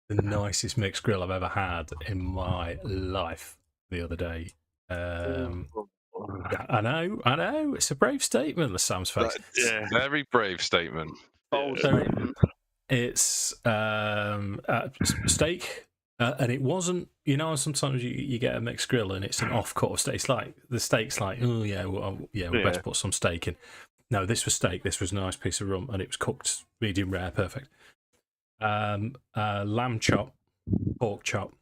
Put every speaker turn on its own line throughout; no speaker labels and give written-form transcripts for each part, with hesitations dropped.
the nicest mixed grill I've ever had in my life the other day. I know. It's a brave statement, the Sam's face.
Yeah, very brave statement.
Bold
So
statement.
it's steak, and it wasn't. You know, sometimes you get a mixed grill and it's an off-cut of steak. It's like the steak's like, oh yeah, we better put some steak in. No, this was steak. This was a nice piece of rump, and it was cooked medium rare, perfect. Lamb chop, pork chop.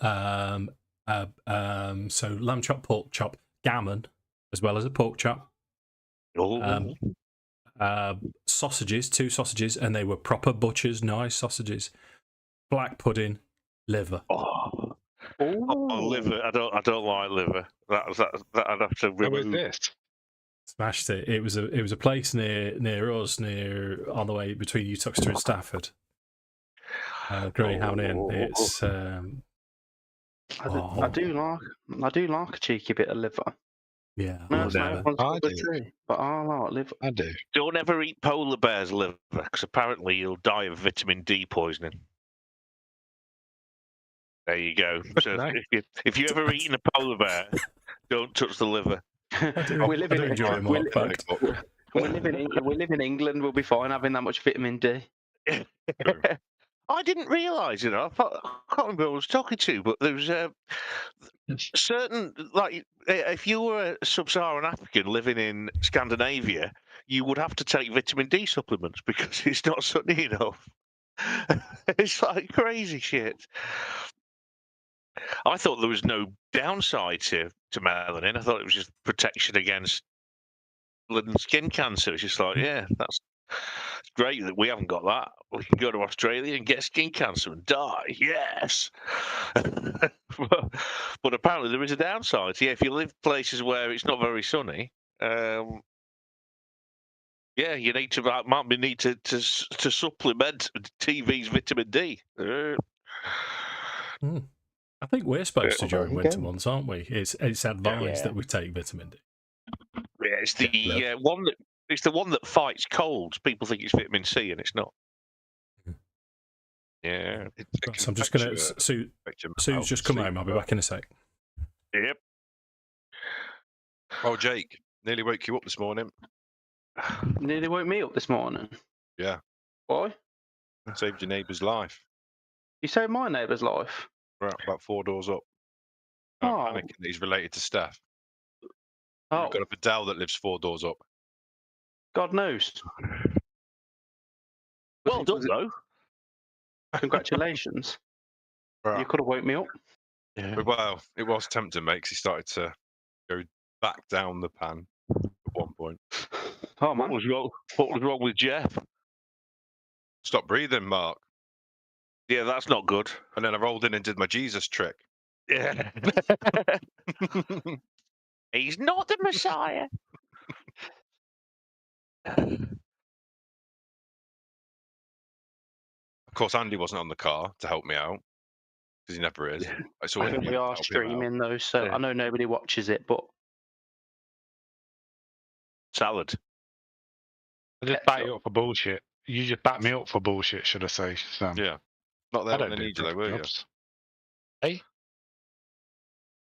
So lamb chop, pork chop, gammon, as well as a pork chop. Sausages, 2 sausages, and they were proper butchers, nice sausages. Black pudding, liver.
Oh, liver! I don't like liver. That I'd have to remove.
What was this?
Smashed it. It was a place near us, on the way between Uttoxeter and Stafford. Greyhound Inn. It's
I do like a cheeky bit of liver.
yeah.
No, it's
never.
not
I do.
too, but I like liver.
I do.
Don't ever eat polar bear's liver, because apparently you'll die of vitamin D poisoning. There you go. So if you ever eaten a polar bear, don't touch the liver.
We live in England. We'll be fine having that much vitamin D.
I didn't realise, I can't remember who I was talking to, but there was certain, like, if you were a sub-Saharan African living in Scandinavia, you would have to take vitamin D supplements because it's not sunny enough. It's like crazy shit. I thought there was no downside to melanin. I thought it was just protection against blood and skin cancer. It's just like, yeah, that's great that we haven't got that. We can go to Australia and get skin cancer and die. Yes. But apparently there is a downside. Yeah, if you live places where it's not very sunny, yeah, you need to supplement TV's vitamin D.
I think we're supposed to during winter months, aren't we? It's advised that we take vitamin D.
Yeah, it's the one that it's the one that fights colds. People think it's vitamin C, and it's not. Yeah.
So I'm just going to. Sue's just come home. I'll be back in a sec.
Yep.
Oh, Jake, nearly woke you up this morning.
Nearly woke me up this morning.
Yeah.
Why?
Saved your neighbour's life.
You saved my neighbour's life.
Right, about 4 doors up. I'm panicking that he's related to Steph.
Oh,
We've got a Vidal that lives 4 doors up.
God knows.
Well done, though.
Congratulations.
Right.
You could have woke me up.
Yeah.
Well, it was tempting, mate, 'cause he started to go back down the pan at one point.
Oh, man.
What was wrong with Jeff?
Stop breathing, Mark.
Yeah, that's not good.
And then I rolled in and did my Jesus trick.
Yeah. He's not the Messiah.
Of course, Andy wasn't on the car to help me out, because he never is. I saw him
think we are
help him out.
streaming, though, so I know nobody watches it, but...
Salad.
I just back you up for bullshit. You just back me up for bullshit, should I say, Sam?
Yeah. Not
I
there
don't
when they
do
need you, though, were you?
jobs. Hey?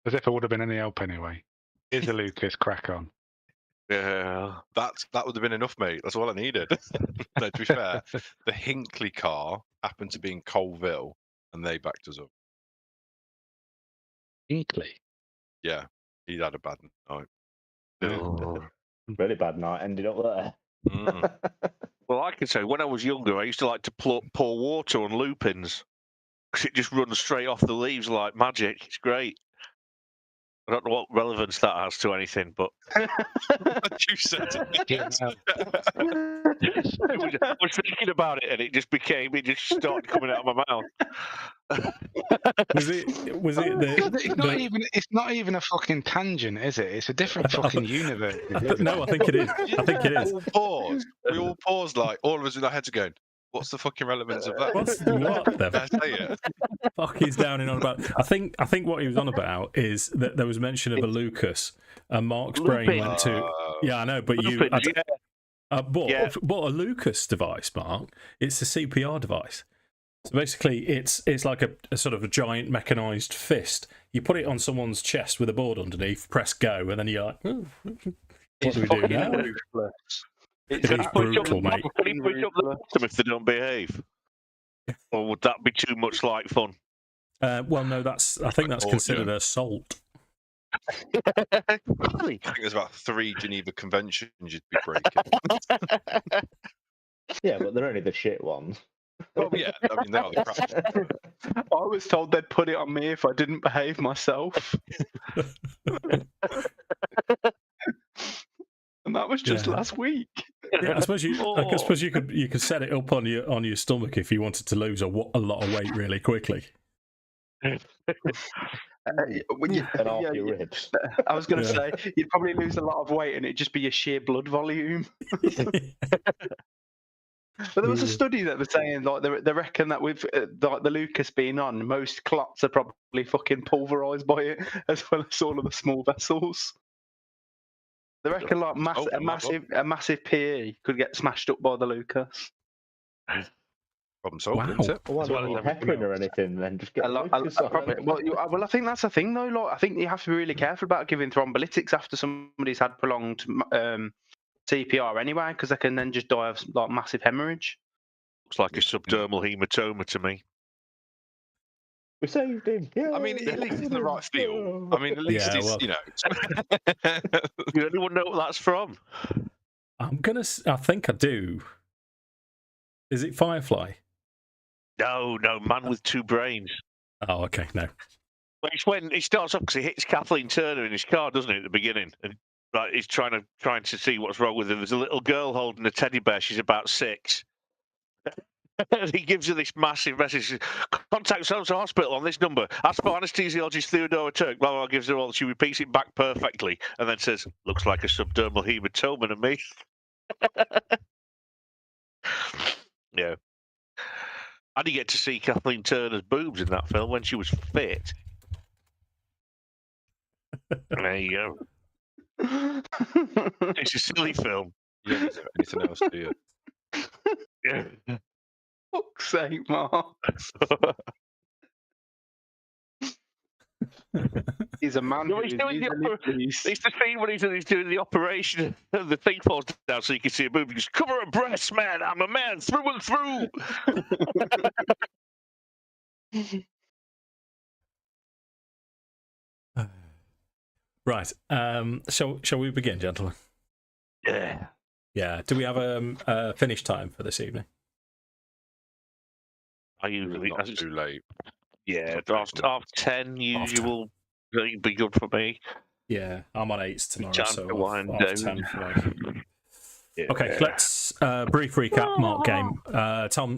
As if I would have been any help anyway. Here's a Lucas, crack on.
Yeah.
That would have been enough, mate. That's all I needed. No, to be fair, the Hinkley car happened to be in Colville, and they backed us up.
Hinkley?
Yeah, he'd had a bad night.
Really bad night, ended up there.
Mm.
Well, I can say, when I was younger, I used to like to pour water on lupins, because it just runs straight off the leaves like magic. It's great. I don't know what relevance that has to anything, but
What you said to me.
I was thinking about it, and it just started coming out of my mouth.
Was it the?
It's not even a fucking tangent, is it? It's a different fucking universe.
No, I think it is. I think it is.
We all paused, like, all of us in our heads are going, what's the fucking relevance of that?
What the
I say it.
fuck is down and on about? I think what he was on about is that there was mention of a Lucas, and Mark's brain went to. Yeah, I know, but but a Lucas device, Mark, it's a CPR device. So basically, it's like a sort of a giant mechanized fist. You put it on someone's chest with a board underneath, press go, and then you're like, oh, what do we do now?
Ruthless.
It is brutal, mate.
Can he push up the bottom if they don't behave? Or would that be too much like fun?
Well, no, I think that's considered assault.
Really?
I think there's about 3 Geneva Conventions you'd be breaking.
Yeah, but they're only the shit ones.
Well, yeah, I mean, they are the crap.
I was told they'd put it on me if I didn't behave myself. And that was just last week.
Yeah, I suppose you could set it up on your stomach if you wanted to lose a lot of weight really quickly.
And off your ribs.
I was going to say, you'd probably lose a lot of weight and it'd just be your sheer blood volume. But there was a study that was saying, like, they reckon that with like the Lucas being on, most clots are probably fucking pulverised by it, as well as all of the small vessels. They reckon like a massive PE could get smashed up by the Lucas.
Problem solved,
Wow.
isn't it?
Well,
As well
not
as
heparin or anything, then just get
Well, I think that's the thing, though. Like, I think you have to be really careful about giving thrombolytics after somebody's had prolonged CPR anyway, because they can then just die of like massive hemorrhage.
Looks like a subdermal hematoma to me.
We saved him. Yeah,
I mean, at least it's the right feel. I mean, at least it's, you know.
Does anyone know what that's from?
I think I do. Is it Firefly?
No, Man with Two Brains.
Oh, okay, no.
Well, it's when he starts off because he hits Kathleen Turner in his car, doesn't he, at the beginning? And like, he's trying to see what's wrong with her. There's a little girl holding a teddy bear. She's about 6. And he gives her this massive message. Contact so-and-so hospital on this number. Ask for anesthesiologist Theodora Turk. Blah, blah, blah, gives her all. She repeats it back perfectly and then says, looks like a subdermal hematoma to me. Yeah. I did get to see Kathleen Turner's boobs in that film when she was fit. There you go. It's a silly film.
You don't do anything else, do you?
Yeah.
Fuck's sake, Mark. He's a man.
No, he's doing it's the scene when he's doing the operation and the thing falls down so you can see a boob. He goes, cover a breast, man. I'm a man through and through.
Right. Shall we begin, gentlemen?
Yeah.
Yeah. Do we have a finish time for this evening?
I usually
Not too late.
Yeah, after 10 usual be good for me.
Yeah, I'm on 8s tomorrow,
Time
so
to wind
half
down.
10 for me.
Yeah.
Okay, let's brief recap Mark game.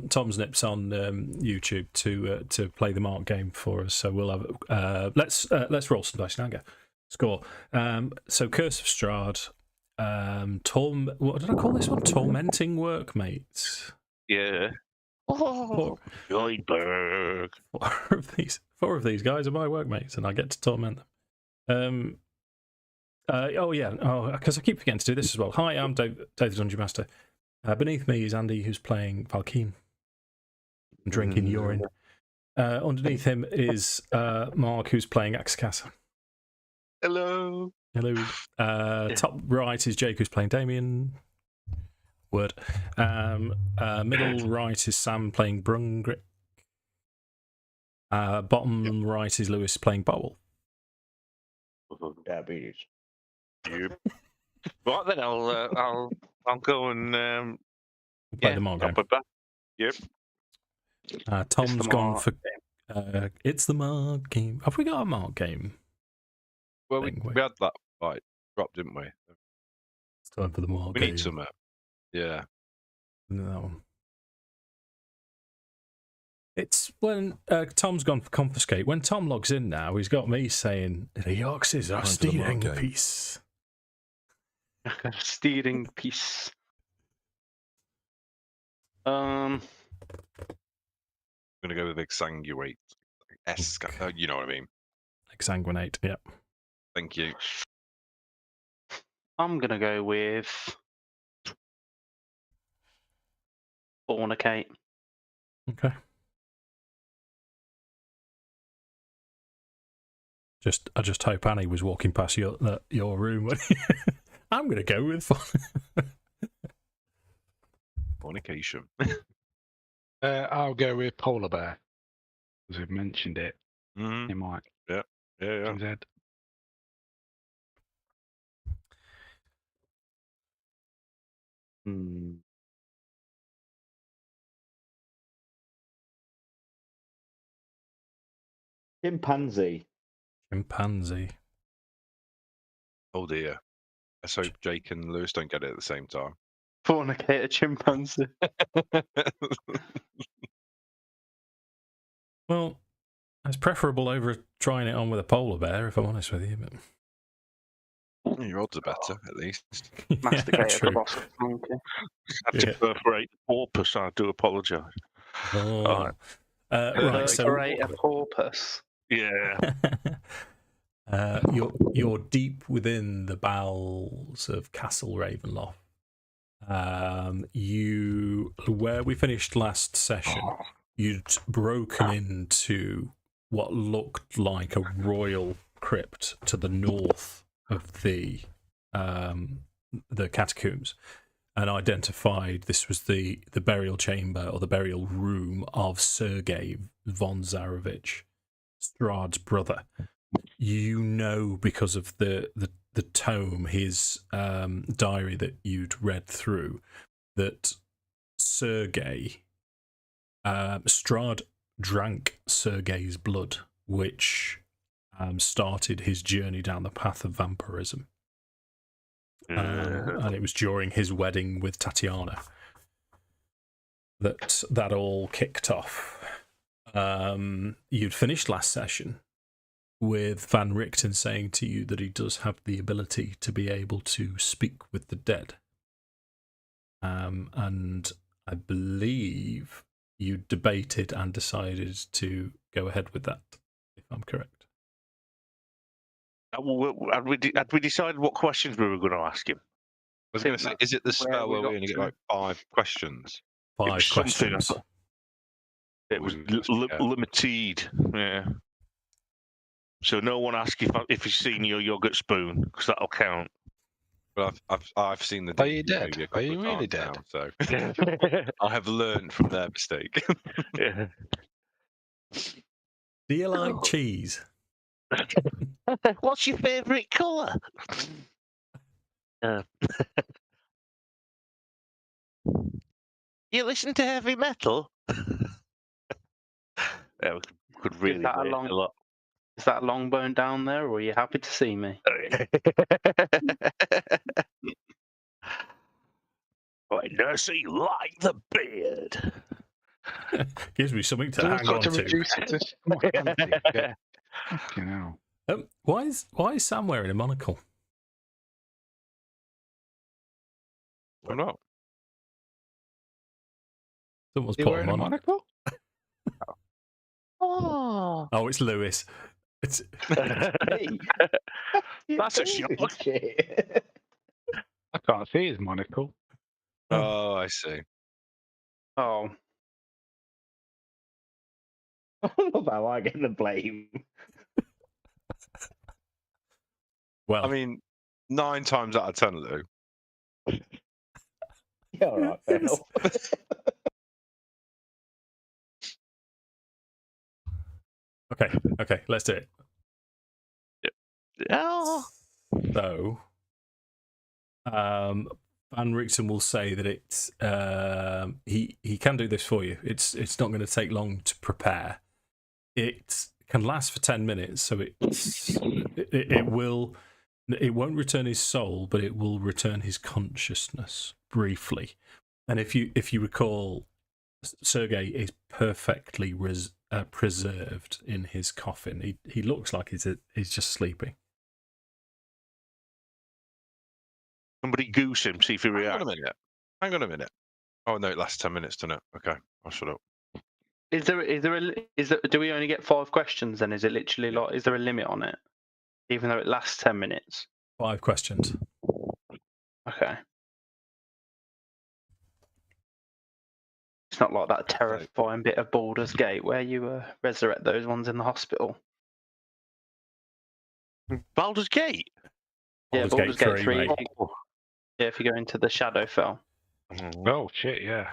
Tom's nips on YouTube to play the Mark game for us. So we'll have let's roll some dice now. Go score. So Curse of Strahd. What did I call this one? Tormenting workmates.
Yeah. Oh, Joyberg.
Four of these guys are my workmates, and I get to torment them. Because I keep forgetting to do this as well. Hi, I'm Dave the Dungeon Master. Beneath me is Andy, who's playing Valkyn and drinking urine. Underneath him is Mark, who's playing Akxikas.
Hello.
Top right is Jake, who's playing Damian. Word. Middle right is Sam playing Brungrik. Bottom right is Lewis playing Barwolf.
Diabetes.
Yep. Right then, I'll go and
Play the Mark game.
Yep.
Tom's gone for. It's the Mark game. Have we got a Mark game?
Well, we had that fight drop, didn't we?
It's time for the Mark
We
game.
need some. Yeah.
No, that one. It's when Tom's gone for confiscate. When Tom logs in now, he's got me saying, the Yorkses are stealing peace.
Steering piece.
I'm gonna go with exsanguinate. You know what I mean.
Exsanguinate, yep.
Thank you.
I'm gonna go with fornicate.
Okay. I just hope Annie was walking past your room. I'm going to go with
Fornication.
I'll go with polar bear because we've mentioned it.
Mm,
You might.
yeah.
Zed.
Hmm. Chimpanzee.
chimpanzee.
Oh dear. Let's hope Jake and Lewis don't get it at the same time.
Fornicator chimpanzee.
Well, it's preferable over trying it on with a polar bear, if I'm honest with you. But
Your odds are better, at least.
Masticator
true.
colossus monkey.
I had to perforate the porpoise. I do apologise.
Oh.
Alright.
Right, so
Perforate a porpoise.
Yeah.
you're deep within the bowels of Castle Ravenloft. Where we finished last session, you'd broken into what looked like a royal crypt to the north of the catacombs, and identified this was the burial chamber or the burial room of Sergei von Zarovich, Strahd's brother. You know, because of the tome, his diary that you'd read through, that Sergei, Strahd drank Sergei's blood, which started his journey down the path of vampirism. And it was during his wedding with Tatiana that all kicked off. You'd finished last session with Van Richten saying to you that he does have the ability to be able to speak with the dead. And I believe you debated and decided to go ahead with that, if I'm correct.
Had we decided what questions we were going to ask him?
I was going to say, is it the spell
we
where we
got
only get
to?
like 5 questions?
It
5
was something.
questions.
It was
Yeah.
limited. Yeah. So no one asks if he's seen your yogurt spoon, because that'll count.
But I've seen the
Are you
D&D
dead?
movie a
Are
couple
you
of
really
times
dead?
now, so I have learned from their mistake.
Yeah.
Do you like cheese?
What's your favourite colour? You listen to heavy metal? Yeah, we could really
that a
make
long-
a lot.
Is that long bone down there, or are you happy to see me?
I nursey like the beard.
Gives me something to
So we've
hang
got
on
to
to.
reduce it to chimpanzee. Yeah. Fucking hell.
Why is Sam wearing a monocle?
Why not?
Someone's
You
put
wearing a monocle?
Oh,
Oh, it's Lewis. It's
Hey.
That's a shock.
Shit.
I can't see his monocle.
Oh, I see.
oh,
I love how I get the blame.
well.
I mean, 9 times out of 10, Lou.
Yeah, all right, fair enough.
Okay, let's do it.
Oh.
So, Van Richten will say that it's he can do this for you. It's not going to take long to prepare. It can last for 10 minutes, so it won't return his soul, but it will return his consciousness briefly. And if you recall, Sergei is perfectly preserved in his coffin. He looks like he's just sleeping.
Somebody goose him, see if he
Hang on
reacts.
a minute. Hang on a minute. Oh, no, it lasts 10 minutes, doesn't it? Okay, I'll shut up.
do we only get 5 questions then? Is it literally like, is there a limit on it? Even though it lasts 10 minutes?
5 questions.
Okay. It's not like that terrifying bit of Baldur's Gate where you resurrect those ones in the hospital.
Baldur's Gate.
Yeah,
Baldur's Gate 3, mate.
Yeah, if you go into the Shadowfell.
Oh shit, yeah.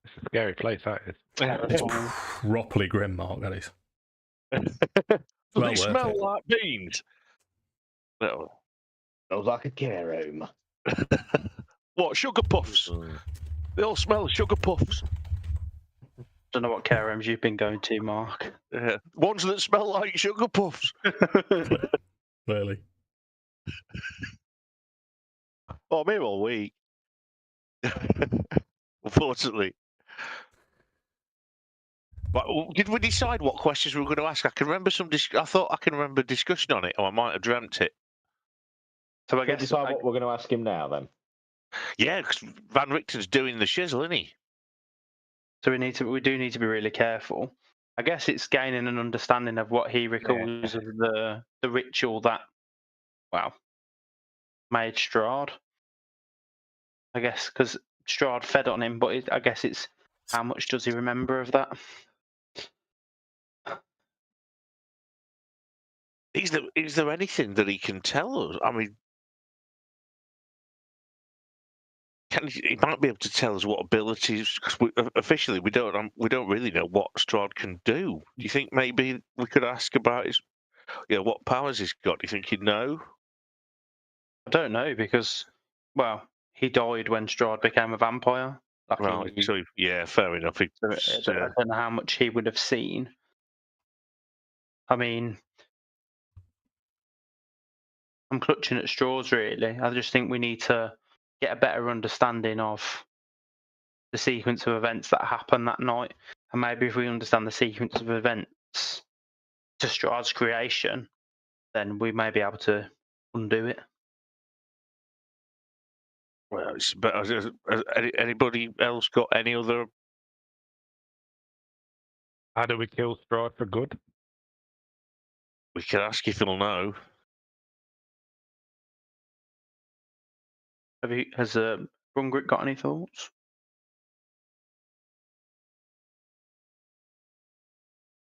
It's a scary place, that is.
It's properly grim, Mark, that is.
Do
Well
they
worth
smell
it.
like beans? No.
Smells like a care home.
What, sugar puffs? They all smell of sugar puffs.
Don't know what care homes you've been going to, Mark.
Ones that smell like sugar puffs.
Clearly.
Oh, I'm here all week. Unfortunately. But did we decide what questions we were going to ask? I can remember I thought I can remember discussion on it, or I might have dreamt it.
So I
Can we
guess
decide what we're going to ask him now, then?
Yeah, because Van Richten's doing the shizzle, isn't he?
so we do need to be really careful. I guess it's gaining an understanding of what he recalls of the ritual that, made Strahd. I guess because Strahd fed on him, but I guess it's how much does he remember of that?
Is there anything that he can tell us? I mean, he might be able to tell us what abilities. Because officially, we don't really know what Strahd can do. Do you think maybe we could ask about his, what powers he's got? Do you think he'd know?
I don't know because, he died when Strahd became a vampire.
Right. So yeah, fair enough.
I don't know how much he would have seen. I mean, I'm clutching at straws, really. I just think we need to get a better understanding of the sequence of events that happened that night. And maybe if we understand the sequence of events to Strahd's creation, then we may be able to undo it.
Well, but has anybody else got any other?
How do we kill Strahd for good?
We can ask if he'll know.
Has Brungrik got any thoughts?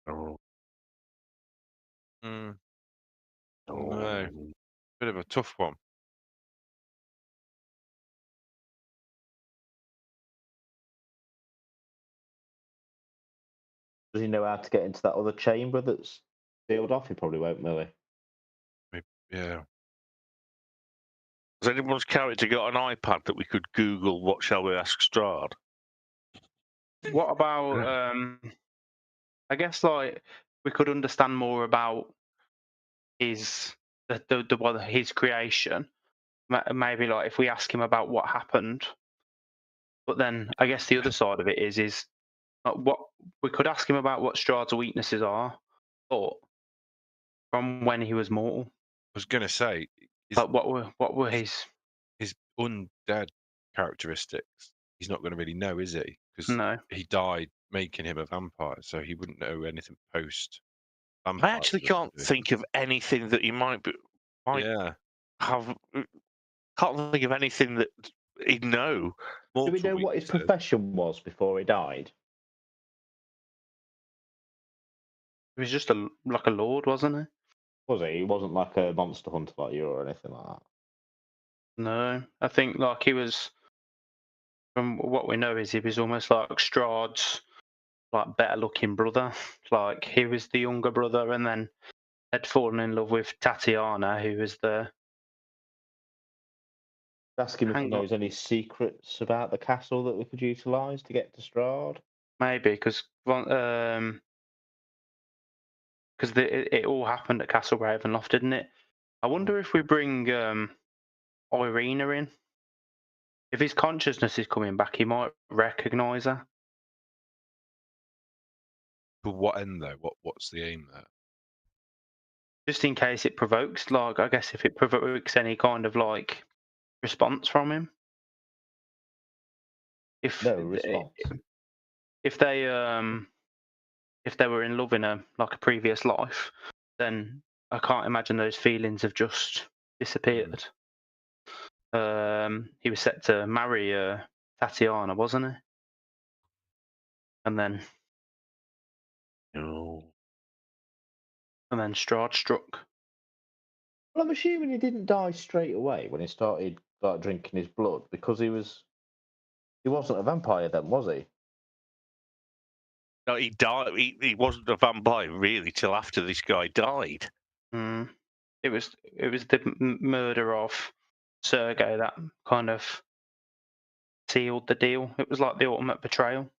Oh.
No. Bit of a tough one.
Does he know how to get into that other chamber that's sealed off? He probably won't, will he?
Yeah.
Has anyone's character got an iPad that we could Google? What shall we ask Strahd?
What about I guess we could understand more about his his creation. Maybe if we ask him about what happened, but then I guess the other side of it is what we could ask him about what Strahd's weaknesses are, but from when he was mortal.
I was gonna say,
what were his
undead characteristics? He's not going to really know, is he? Because
no.
he died making him a vampire, so he wouldn't know anything post.
I actually can't think of anything that he might have. Can't think of anything that he'd know.
Do we know what his profession was before he died?
He was just a lord, wasn't he?
Was he? He wasn't like a monster hunter like you or anything like that.
No, I think he was. From what we know, is he was almost like Strahd's better looking brother. He was the younger brother, and then had fallen in love with Tatiana, who was the.
Ask him if he knows any secrets about the castle that we could utilise to get to Strahd.
Maybe because it all happened at Castle Ravenloft, didn't it? I wonder if we bring Irina in. If his consciousness is coming back, he might recognise her.
For what end, though? What's the aim there?
Just in case it provokes, I guess if it provokes any kind of response from him.
No response.
If they were in love in a previous life, then I can't imagine those feelings have just disappeared. He was set to marry Tatiana, wasn't he? And then Strahd struck.
Well, I'm assuming he didn't die straight away when he started like drinking his blood because he wasn't a vampire then, was he?
No, he died. He wasn't a vampire really till after this guy died.
Mm. It was the murder of Sergei that kind of sealed the deal. It was like the ultimate betrayal.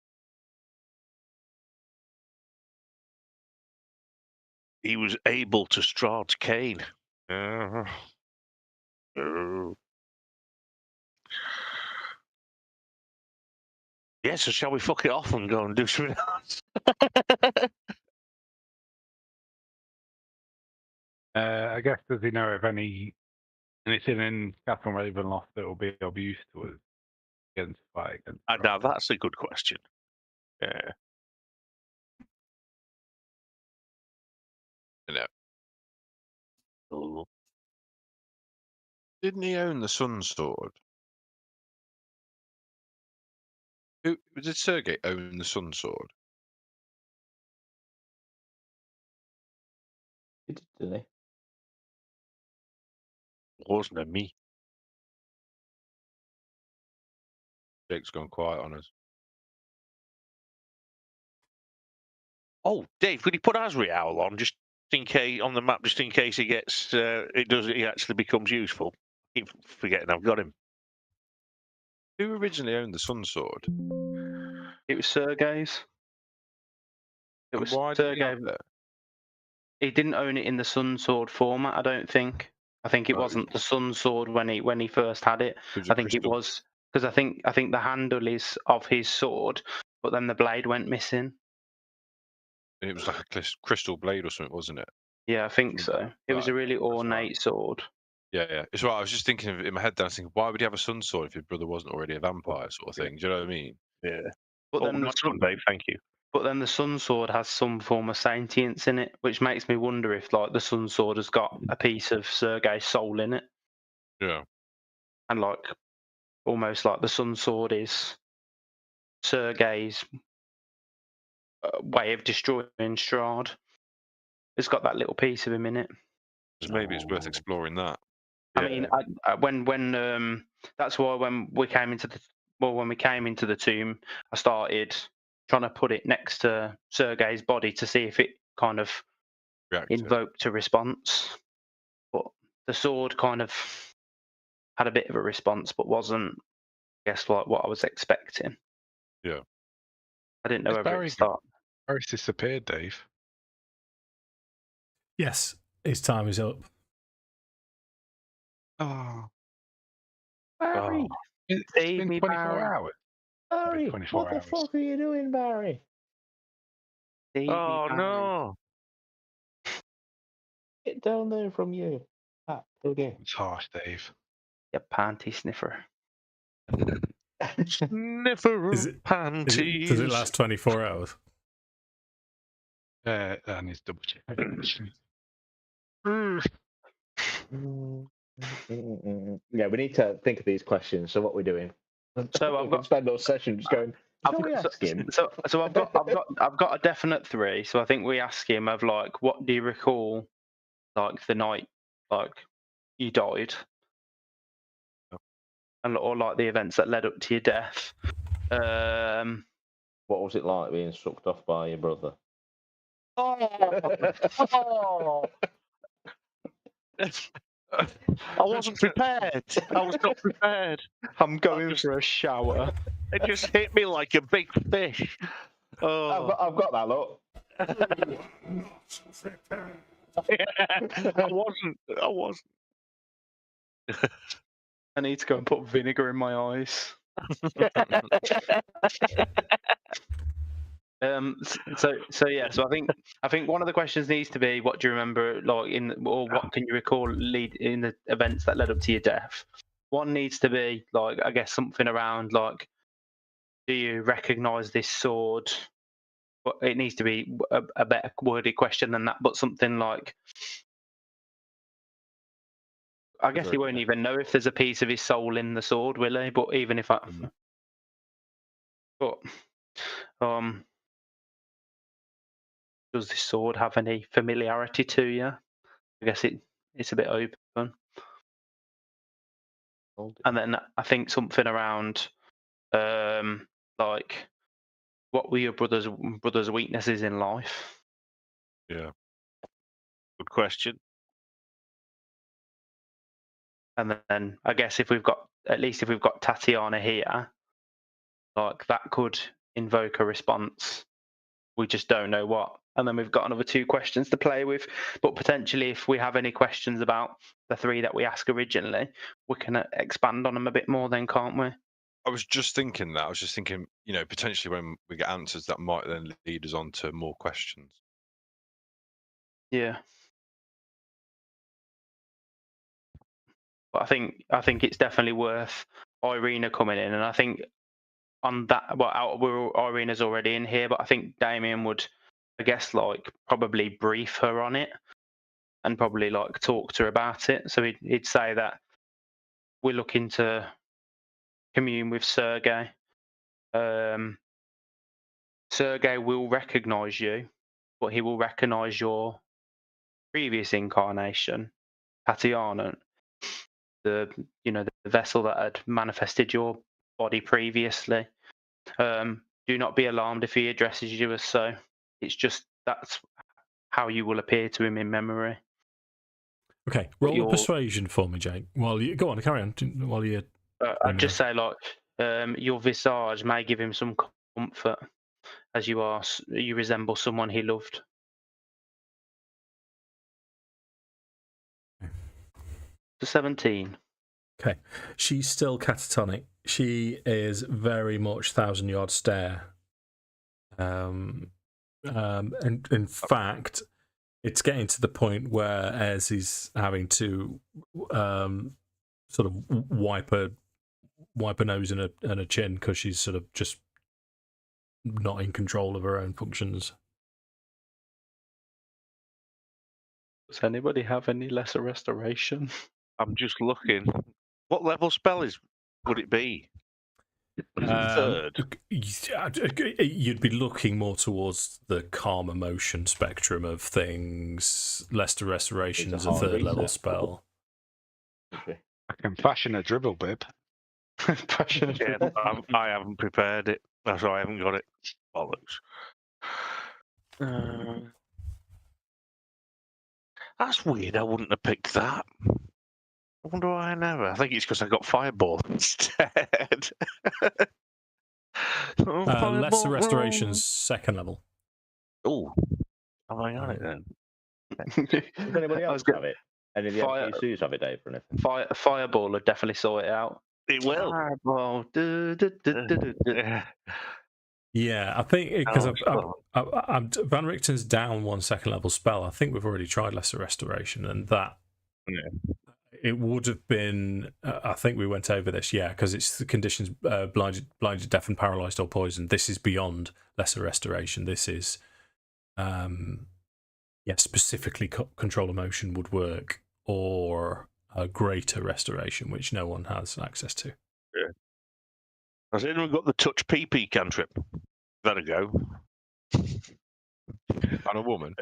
He was able to Strahd's cane. Yeah, so shall we fuck it off and go and do something else?
I guess, does he know of anything in Castle Ravenloft that will be of use to us against fight against?
Now that's a good question. Yeah. Ooh.
Didn't he own the Sun Sword? Did Sergei own the Sun Sword?
He did, didn't he?
Wasn't it me?
Jake's gone quiet on us.
Oh, Dave, could he put Asriel on just in case on the map, just in case he gets he actually becomes useful? I keep forgetting I've got him.
Who originally owned the Sun Sword?
It was Sergei's. It
And
was
why did he
Sergei.
have it?
He didn't own it in the Sun Sword format, I don't think. I think it
Oh,
wasn't the Sun Sword when he first had it.
It was
I
a
think it
crystal-
was because I think the handle is of his sword, but then the blade went missing.
It was like a crystal blade or something, wasn't it?
Yeah, I think so. It was a
Right,
really
that's right.
ornate sword.
Yeah. It's right. I was just thinking of it in my head. Then I was thinking, why would he have a Sun Sword if his brother wasn't already a vampire, sort of thing? Do you know what I mean?
Yeah.
But then
nice one, Dave. Thank you.
But then the Sun Sword has some form of sentience in it, which makes me wonder if like the Sun Sword has got a piece of Sergei's soul in it,
Yeah.
and like almost like the Sun Sword is Sergei's way of destroying Strahd. It's got that little piece of him in it.
So maybe it's worth exploring that.
I mean, when that's why when we came into the tomb, I started trying to put it next to Sergei's body to see if it kind of
Reactive.
invoked a response. But the sword kind of had a bit of a response, but wasn't, I guess, like what I was expecting.
Yeah.
I didn't know
Is
whether
Barry-
it start.
Barry's disappeared, Dave.
Yes, his time is up.
Oh,
Barry,
it's
save
been
me,
24
Barry.
hours.
Barry,
24
what the
hours.
fuck are you doing, Barry?
Save
Oh
me, Barry.
no!
Get down there from you. Okay.
It's harsh, Dave.
You panty sniffer.
Sniffer
Is
of
it-
panties.
Does it last 24 hours?
I need to double check.
Yeah, we need to think of these questions. So what we're doing?
So
we
I've
can
got-
spend our session just going. Shall we ask him?
So I've got a definite 3. So I think we ask him of like, what do you recall, like the night like you died, and or like the events that led up to your death.
What was it like being sucked off by your brother?
I wasn't prepared. I was not prepared.
I'm going for a shower.
It just hit me like a big fish. Oh,
I've got that, look.
I wasn't.
I need to go and put vinegar in my eyes. So yeah. So I think one of the questions needs to be, what do you remember, like or what can you recall lead in the events that led up to your death? One needs to be like, I guess, something around like, do you recognise this sword? But it needs to be a better worded question than that. But something like, I guess he won't even know if there's a piece of his soul in the sword, will he? But even if but does this sword have any familiarity to you? I guess it's a bit open. And then I think something around, like, what were your brother's weaknesses in life?
Yeah.
Good question.
And then I guess if we've got Tatiana here, like that could invoke a response. We just don't know what. And then we've got another 2 questions to play with. But potentially, if we have any questions about the 3 that we asked originally, we can expand on them a bit more then, can't we?
I was just thinking that. I was just thinking, potentially when we get answers, that might then lead us on to more questions.
Yeah. But I think it's definitely worth Irina coming in, and I think on that, Irina's already in here, but I think Damian would, I guess, like probably brief her on it, and probably like talk to her about it. So he'd say that we're looking to commune with Sergei. Sergei will recognise you, but he will recognise your previous incarnation, Tatiana, the vessel that had manifested your body previously. Do not be alarmed if he addresses you as so. It's just that's how you will appear to him in memory.
Okay, roll a persuasion for me, Jake. Go on, carry on. While you,
I'd just say like your visage may give him some comfort, as you resemble someone he loved. To 17.
Okay, she's still catatonic. She is very much 1,000-yard stare. And in fact, it's getting to the point where Ez is having to sort of wipe her nose and her chin because she's sort of just not in control of her own functions.
Does anybody have any lesser restoration?
I'm just looking. What level spell would it be? Third.
You'd be looking more towards the calm emotion spectrum of things. Lesser Restoration is a third level spell.
I can fashion a dribble bib.
Yeah, I haven't prepared it. That's why I haven't got it. Bollocks. That's weird. I wouldn't have picked that. I wonder why I never. I think it's because I got Fireball instead.
Lesser Restoration's second level.
Oh, have I got it then?
Does anybody else have it? Any of the NPCs have it, Dave, or anything?
Fireball would definitely sort it out.
It will.
Fireball.
Yeah, I think because Van Richten's down 1 second level spell. I think we've already tried Lesser Restoration, and that it would have been. I think we went over this, because it's the conditions blinded, deaf, and paralysed or poisoned. This is beyond Lesser Restoration. This is, specifically control emotion would work, or a greater restoration, which no one has access to.
Yeah. Has anyone got the touch PP cantrip? That'll go.
On a woman.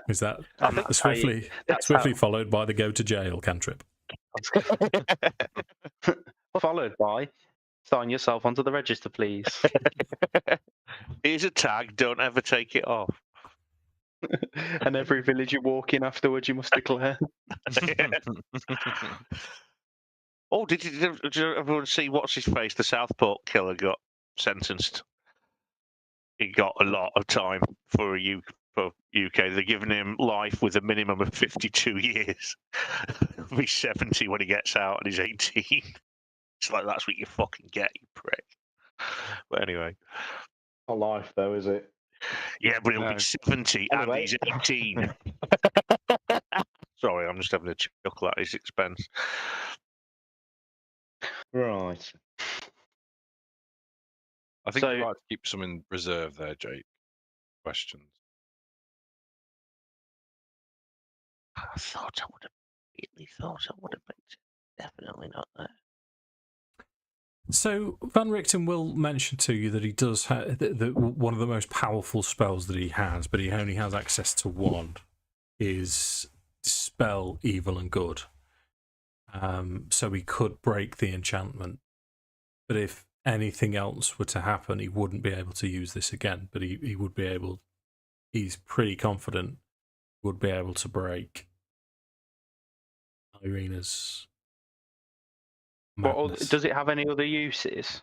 Is that swiftly followed by the go to jail cantrip?
Followed by sign yourself onto the register, please.
Here's a tag. Don't ever take it off.
And every village you walk in afterwards, you must declare.
Oh, did everyone see what's his face? The Southport killer got sentenced. He got a lot of time for UK. They're giving him life with a minimum of 52 years. He'll be 70 when he gets out, and he's 18. It's like, that's what you fucking get, you prick. But anyway.
Not life, though, is it?
Yeah, but he'll be 70 and he's 18. Sorry, I'm just having a chuckle at his expense.
Right.
I think you'd like to keep some in reserve there, Jake. Questions.
I thought I would have picked it. Definitely not there.
So Van Richten will mention to you that he does have one of the most powerful spells that he has, but he only has access to one, is Dispel Evil and Good. So he could break the enchantment. But if anything else were to happen, he wouldn't be able to use this again. But he would be able. He's pretty confident would be able to break Irina's madness.
Does it have any other uses?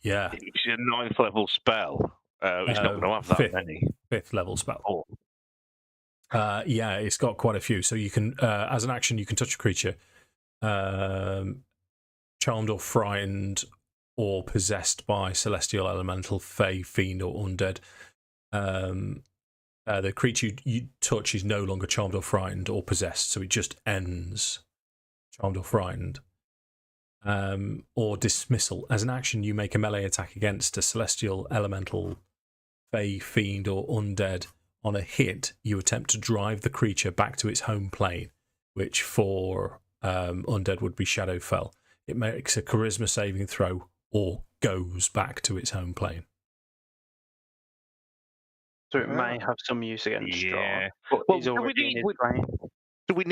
Yeah.
It's a 9th level spell. It's not going to have that many.
5th level spell.
Oh.
Yeah, it's got quite a few. So you can, as an action, you can touch a creature, charmed or frightened or possessed by celestial, elemental, fey, fiend, or undead. The creature you touch is no longer charmed or frightened or possessed, so it just ends charmed or frightened. Or dismissal. As an action, you make a melee attack against a celestial, elemental, fey, fiend, or undead. On a hit, you attempt to drive the creature back to its home plane, which for undead would be Shadowfell. It makes a charisma saving throw or goes back to its home plane.
So it may have some use against Strahd. But
Well,
he's already in his plane.
Do we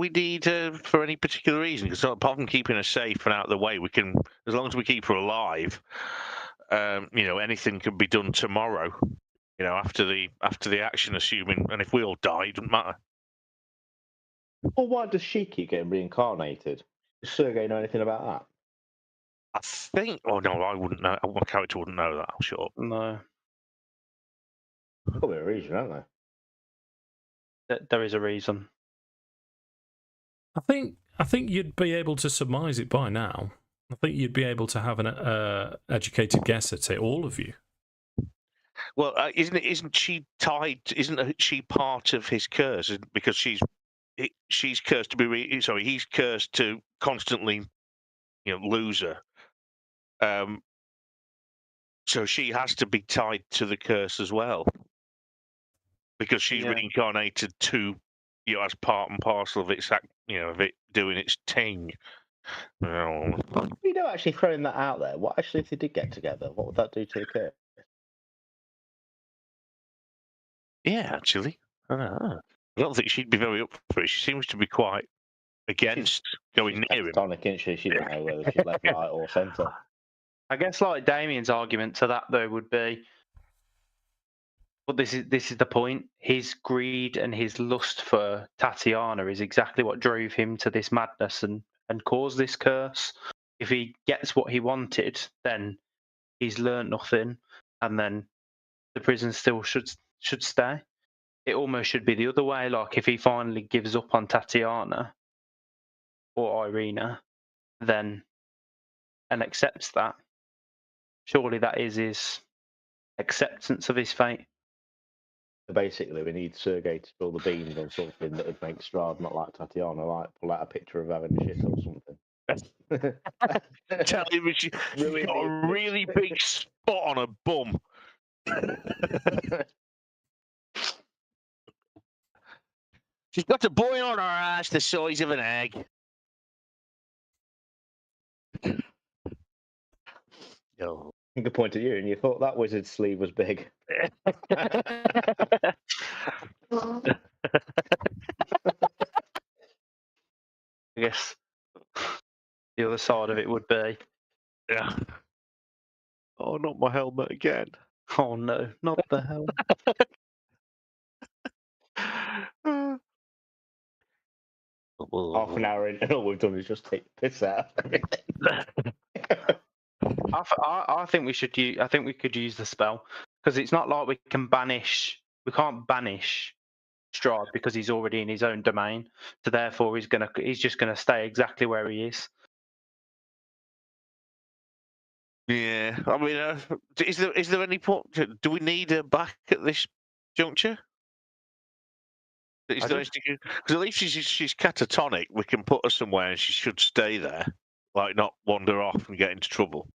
need for any particular reason? Because apart from keeping her safe and out of the way, we can, as long as we keep her alive, anything can be done tomorrow. After the action, assuming, and if we all die, it doesn't matter.
Well, why does she keep getting reincarnated? Does Sergei know anything about that?
I think. Oh no, I wouldn't know. My character wouldn't know that. I'm sure.
No.
Probably a reason, aren't there?
There is a reason.
I think you'd be able to surmise it by now. I think you'd be able to have an educated guess at it, all of you.
Well, isn't she tied? Isn't she part of his curse? Because she's cursed to be. He's cursed to constantly, lose her. So she has to be tied to the curse as well, because she's reincarnated to, as part and parcel of its, of it doing its thing.
You know, actually throwing that out there, what actually if they did get together? What would that do to the curse?
Yeah, actually, I don't think she'd be very up for it. She seems to be quite against going near him.
Catatonic, isn't she? She don't know whether she's left, right, or centre.
I guess like Damian's argument to that though would be, but this is the point. His greed and his lust for Tatiana is exactly what drove him to this madness and caused this curse. If he gets what he wanted, then he's learnt nothing, and then the prison still should stay. It almost should be the other way. Like if he finally gives up on Tatiana or Irina, then and accepts that, surely that is his acceptance of his fate.
Basically, we need Sergei to spill the beans on something that would make Strahd not like Tatiana, like pull out a picture of having shit or something.
Tell him she's got a really big spot on her bum. She's got a boy on her ass the size of an egg.
I think I pointed at you and you thought that wizard's sleeve was big.
I guess the other side of it would be,
Yeah. Oh, not my helmet again.
oh no, not the helmet.
Half an hour in, and all we've done is just take the piss out of everything.
I think we should use. I think we could use the spell because it's not like we can banish. We can't banish Strahd because he's already in his own domain. So therefore, he's just gonna stay exactly where he is.
Yeah, I mean, is there any point? Do we need her back at this juncture? Because at least she's catatonic. We can put her somewhere, and she should stay there, like not wander off and get into trouble.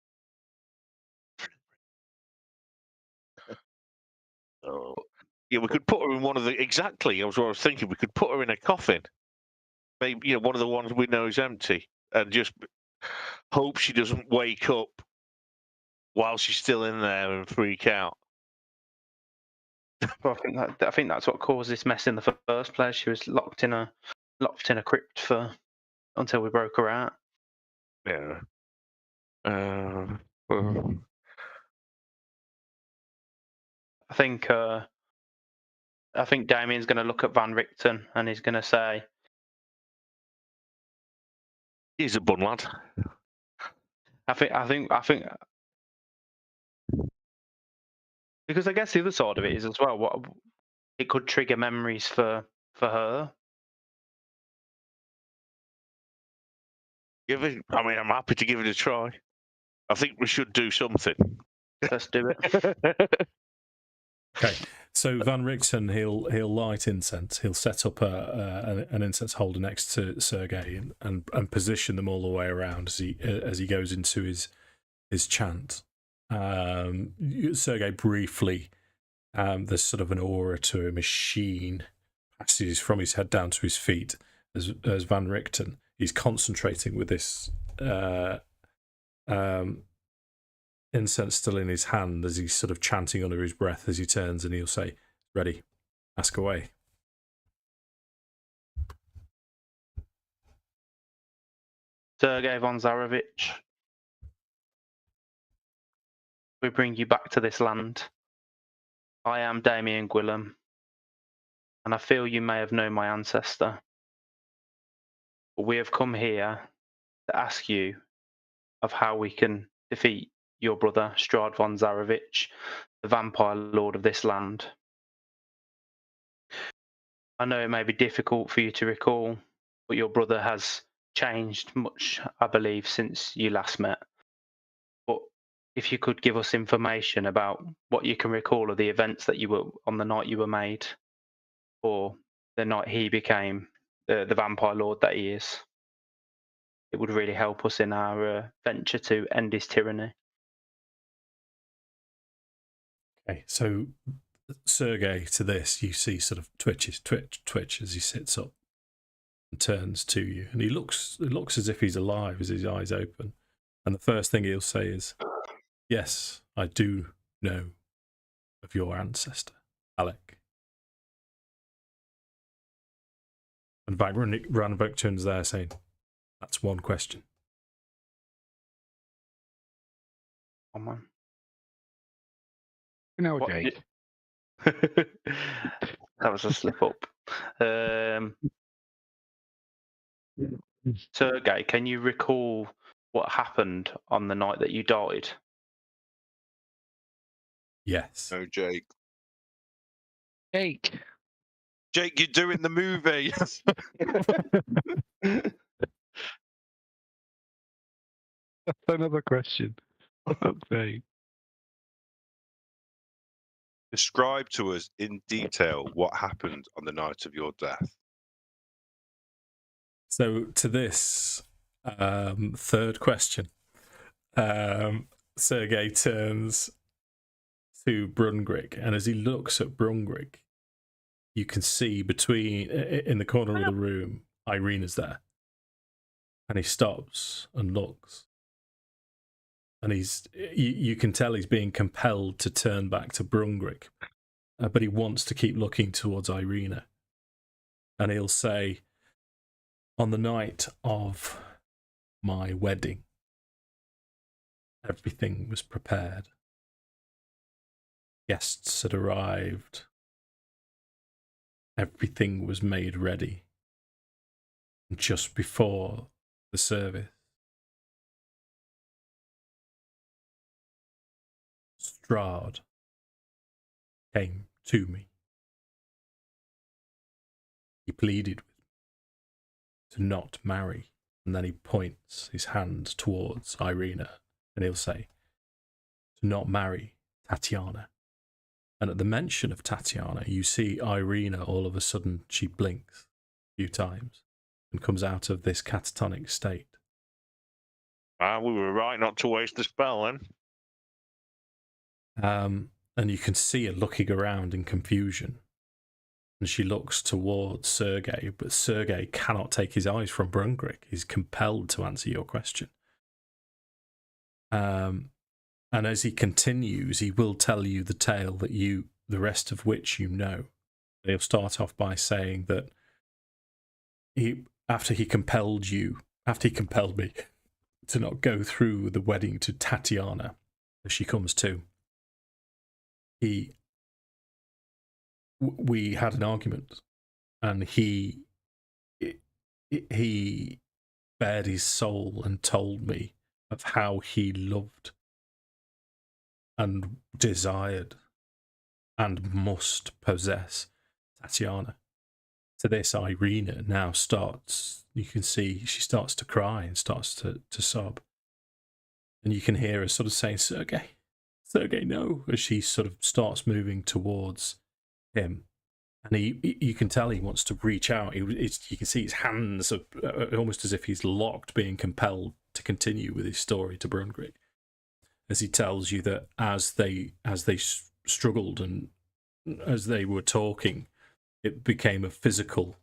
Oh. Yeah, we could put her in one of the exactly. I was thinking we could put her in a coffin, maybe one of the ones we know is empty, and just hope she doesn't wake up while she's still in there and freak out.
Well, I think that's what caused this mess in the first place. She was locked in a locked in a crypt until we broke her out.
Yeah. Well,
I think Damian's going to look at Van Richten and he's going to say,
he's a bun lad.
I think because I guess the other side of it is as well what it could trigger memories for her.
I mean, I'm happy to give it a try. I think we should do something.
Let's do it.
Okay, so Van Richten, he'll light incense. He'll set up an incense holder next to Sergei and position them all the way around as he goes into his chant. Sergei briefly, there's sort of an aura to him, a sheen passes from his head down to his feet as Van Richten, he's concentrating with this incense still in his hand as he's sort of chanting under his breath as he turns, and he'll say, "Ready, ask away."
Sergei von Zarevich, we bring you back to this land. I am Damian Gwilym, and I feel you may have known my ancestor. But we have come here to ask you of how we can defeat your brother, Strahd von Zarevich, the vampire lord of this land. I know it may be difficult for you to recall, but your brother has changed much, I believe, since you last met. But if you could give us information about what you can recall of the events that you were on the night you were made, or the night he became the vampire lord that he is, it would really help us in our venture to end his tyranny.
Okay, so Sergei, to this, you see sort of twitch as he sits up and turns to you, and it looks as if he's alive as his eyes open. And the first thing he'll say is, "Yes, I do know of your ancestor, Alec." And Van Richten's there saying, "That's one question."
Come on.
No,
What-
Jake.
That was a slip up. Sergei, can you recall what happened on the night that you died?
Yes.
No, Jake.
Jake.
Jake, you're doing the movie.
That's another question. Okay.
Describe to us in detail what happened on the night of your death.
So to this third question, Sergei turns to Brungrik, and as he looks at Brungrik, you can see in the corner of the room, Irina's there, and he stops and looks, and you can tell he's being compelled to turn back to Brungrik, but he wants to keep looking towards Irina, and he'll say, "On the night of my wedding, everything was prepared. Guests had arrived. Everything was made ready. And just before the service, Strahd came to me. He pleaded with me to not marry." And then he points his hand towards Irina, and he'll say, "To not marry Tatiana." And at the mention of Tatiana, you see Irina, all of a sudden, she blinks a few times and comes out of this catatonic state.
We were right not to waste the spell then.
And you can see her looking around in confusion. And she looks towards Sergei, but Sergei cannot take his eyes from Brungrik. He's compelled to answer your question. And as he continues, he will tell you the tale that the rest of which you know. He'll start off by saying that after he compelled me to not go through the wedding to Tatiana, as she comes to, we had an argument, and he bared his soul and told me of how he loved and desired and must possess Tatiana. To this, Irina now starts, you can see she starts to cry and starts to sob. And you can hear her sort of saying, Sergei, no, as she sort of starts moving towards him. And you can tell he wants to reach out. You can see his hands are almost as if he's locked, being compelled to continue with his story to Brungrik. As he tells you that as they struggled and as they were talking, it became a physical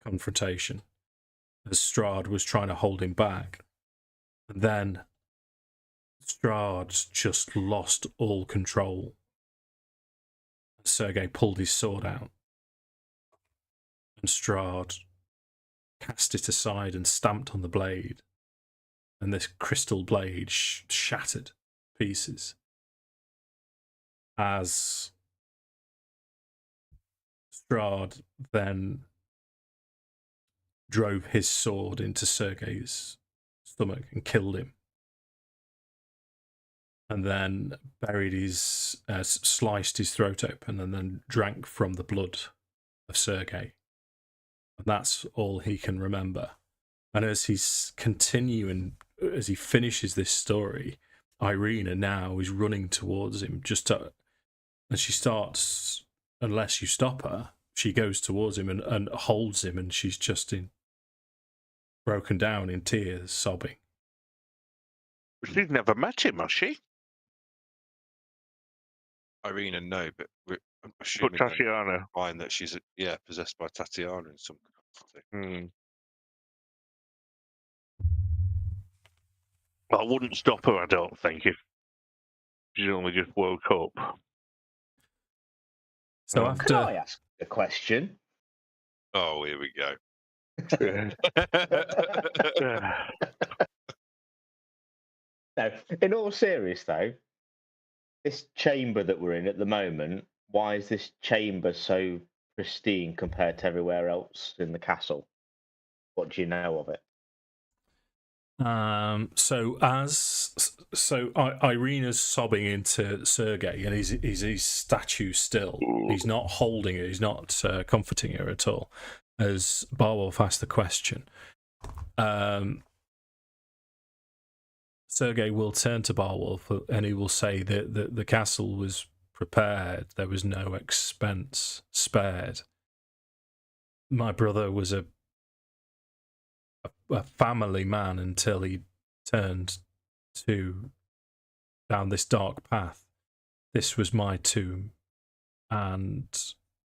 confrontation as Strahd was trying to hold him back. And then Strahd just lost all control. Sergei pulled his sword out, and Strahd cast it aside and stamped on the blade, and this crystal blade shattered to pieces as Strahd then drove his sword into Sergei's stomach and killed him, and then buried sliced his throat open, and then drank from the blood of Sergei. And that's all he can remember. And as he's continuing, as he finishes this story, Irina now is running towards him, and she starts, unless you stop her, she goes towards him and holds him, and she's just broken down in tears, sobbing.
She's never met him, has she?
Irina, no, but I'm
But
assuming
Tatiana.
find that she's possessed by Tatiana in some capacity.
I wouldn't stop her, I don't think, if she only just woke up.
So
Can
after
I ask a question?
Oh, here we go.
No, in all seriousness, though, this chamber that we're in at the moment, why is this chamber so pristine compared to everywhere else in the castle? What do you know of it?
Irina's sobbing into Sergei, and he's statue still. He's not holding her. He's not comforting her at all. As Barwolf asked the question, Sergei will turn to Barwolf and he will say that the castle was prepared. There was no expense spared. My brother was a family man until he turned down this dark path. This was my tomb, and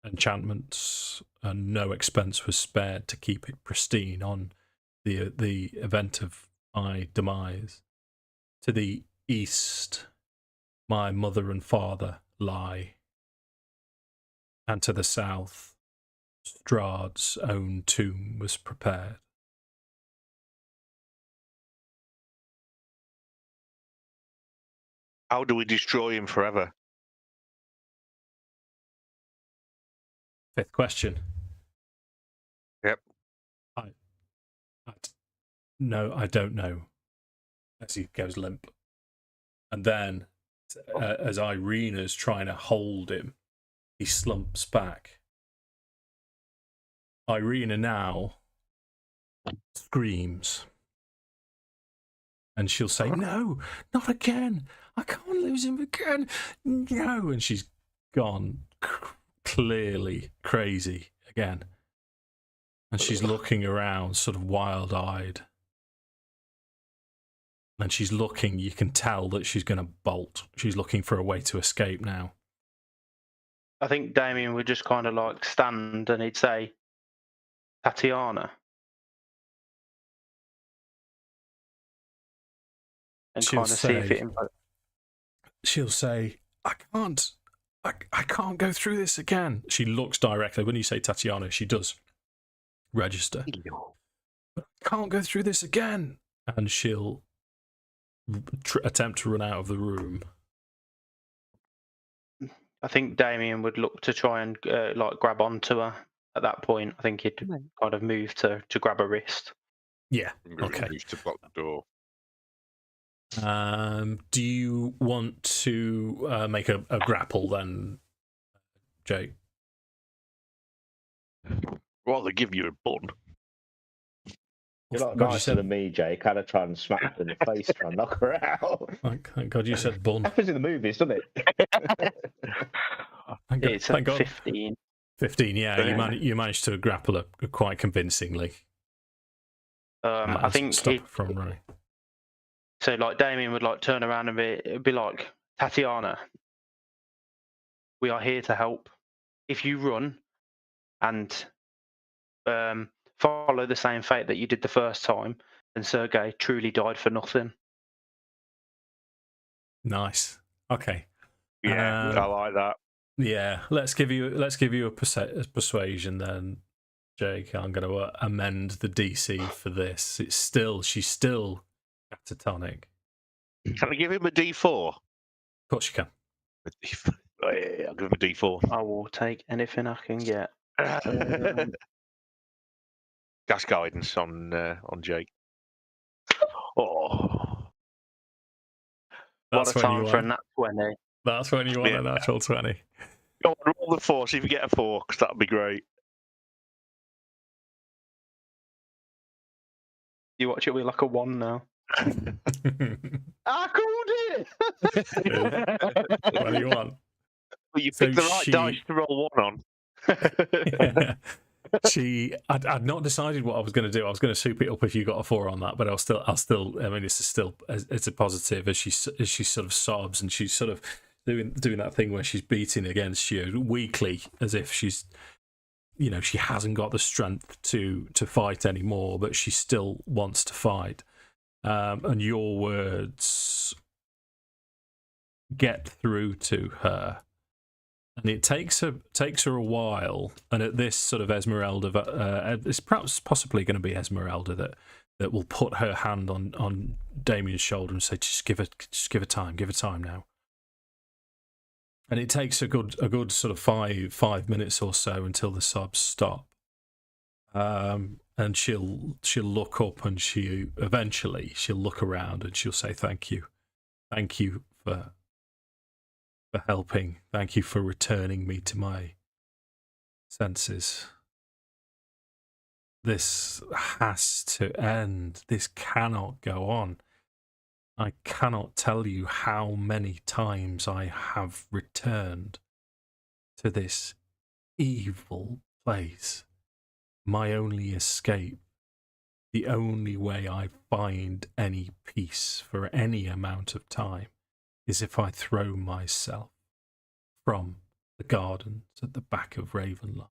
enchantments and no expense was spared to keep it pristine on the event of my demise. To the east, my mother and father lie, and to the south, Strahd's own tomb was prepared.
How do we destroy him forever?
Fifth question.
Yep.
No, I don't know. As he goes limp. And then, as Irina's trying to hold him, he slumps back. Irina now screams. And she'll say, "No, not again. I can't lose him again. No." And she's gone clearly crazy again. And she's looking around, sort of wild-eyed. And she's looking, you can tell that she's going to bolt. She's looking for a way to escape now.
I think Damian would just kind of like stand and he'd say, Tatiana. And
She'll
kind of see if
say-
it impacts.
She'll say, I can't go through this again. She looks directly, when you say Tatiana, she does. register. But I can't go through this again. And she'll attempt to run out of the room.
I think Damian would look to try and like grab onto her at that point. I think he'd kind of move to grab her wrist.
Yeah. Okay.
Move to block the door.
Do you want to make a grapple then, Jake?
Well, they give you a bun.
You're not
God,
nicer than me, Jay. Kind of try and smack her in the face, try and knock her out.
Thank God you said bun.
Happens in the movies, doesn't it?
It's
thank God.
15.
15, yeah. You managed to grapple her quite convincingly.
I think
stop her from running.
So, like, Damian would like turn around and be like, Tatiana, we are here to help. If you run and follow the same fate that you did the first time, then Sergei truly died for nothing.
Nice. Okay.
Yeah, I like that.
Yeah, let's give you a persuasion then, Jake. I'm going to amend the DC for this. She's still catatonic.
Can I give him a D4?
Of course you can.
Oh, yeah, I'll give him a D4.
I will take anything I can get.
Gas guidance on Jake. Oh,
That's
what a
when
time for a nat 20.
That's when you want a natural 20.
go on, roll the 4, see if you get a 4, because that'd be great.
You watch it with like a 1 now. I called it!
21.
Well, you
So
picked the right dice to roll 1 on.
Yeah. I'd not decided what I was going to do. I was going to soup it up if you got a 4 on that, but I'll still. I mean, it's a positive as she sort of sobs and she's sort of doing that thing where she's beating against you weakly, as if she's, she hasn't got the strength to fight anymore, but she still wants to fight. And your words get through to her. And it takes her a while, and at this sort of Esmeralda, it's perhaps possibly going to be Esmeralda that will put her hand on Damian's shoulder and say, just give her time now. And it takes a good sort of five minutes or so until the sobs stop, and she'll look up and eventually she'll look around and she'll say thank you for helping. Thank you for returning me to my senses. This has to end. This cannot go on. I cannot tell you how many times I have returned to this evil place. My only escape, the only way I find any peace for any amount of time, is if I throw myself from the gardens at the back of Ravenloft.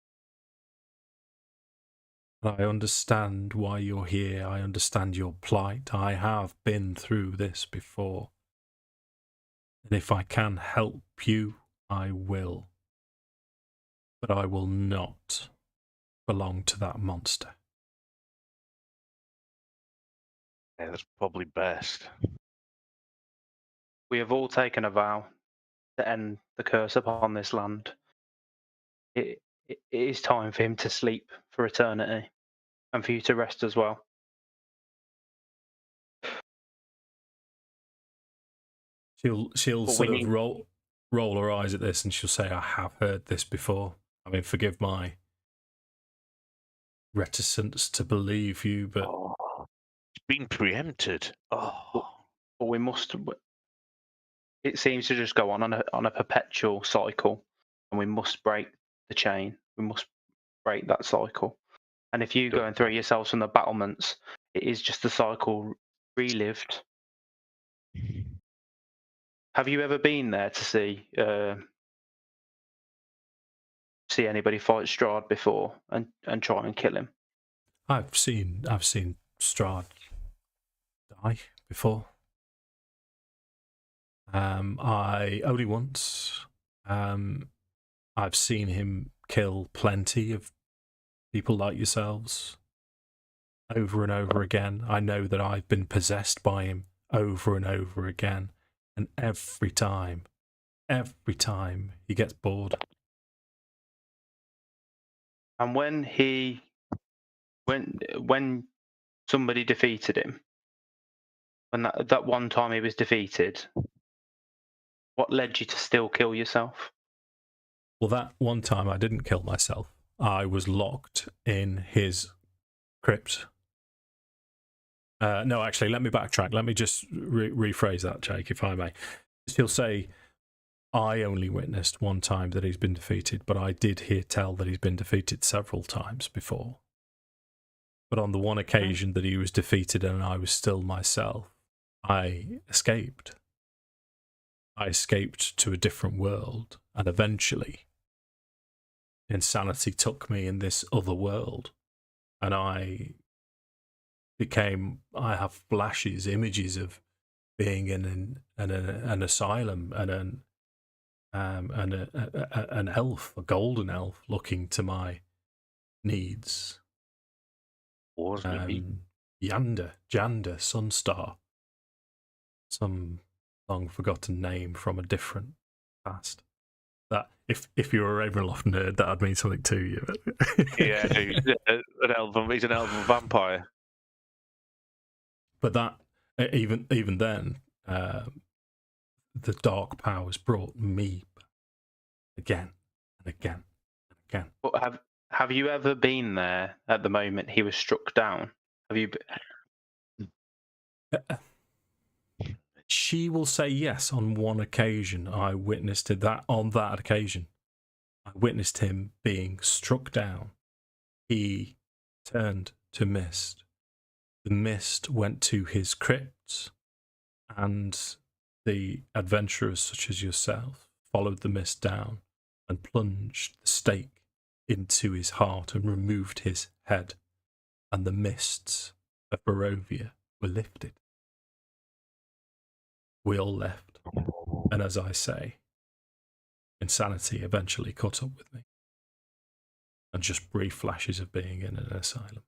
I understand why you're here. I understand your plight. I have been through this before. And if I can help you, I will. But I will not belong to that monster.
Yeah, that's probably best.
We have all taken a vow to end the curse upon this land. It is time for him to sleep for eternity, and for you to rest as well.
She'll sort of roll her eyes at this, and she'll say, "I have heard this before. I mean, forgive my reticence to believe you, but
it's been preempted.
But we must. It seems to just go on a perpetual cycle, and we must break the chain. We must break that cycle. And if you go and throw yourselves from the battlements, it is just the cycle relived. Have you ever been there to see anybody fight Strahd before and try and kill him?
I've seen Strahd die before. I only once. I've seen him kill plenty of people like yourselves, over and over again. I know that I've been possessed by him over and over again, and every time he gets bored.
And when somebody defeated him, when that one time he was defeated, what led you to still kill yourself?
Well, that one time I didn't kill myself. I was locked in his crypt. No, actually, let me backtrack. Let me just rephrase that, Jake, if I may. He'll say, I only witnessed one time that he's been defeated, but I did hear tell that he's been defeated several times before. But on the one occasion that he was defeated and I was still myself, I escaped. I escaped to a different world, and eventually insanity took me in this other world, and I have flashes, images of being in an asylum and an elf, a golden elf, looking to my needs. Jander, Sunstar, some long forgotten name from a different past. That if you're a Ravenloft nerd, that'd mean something to you.
Yeah, he's an elven vampire.
But that even then, the dark powers brought me again and again and again.
But have you ever been there at the moment he was struck down? Have you?
She will say yes. On one occasion, I witnessed it. On that occasion, I witnessed him being struck down. He turned to mist. The mist went to his crypts, and the adventurers such as yourself followed the mist down and plunged the stake into his heart and removed his head, and the mists of Barovia were lifted. We all left, and as I say, insanity eventually caught up with me, and just brief flashes of being in an asylum.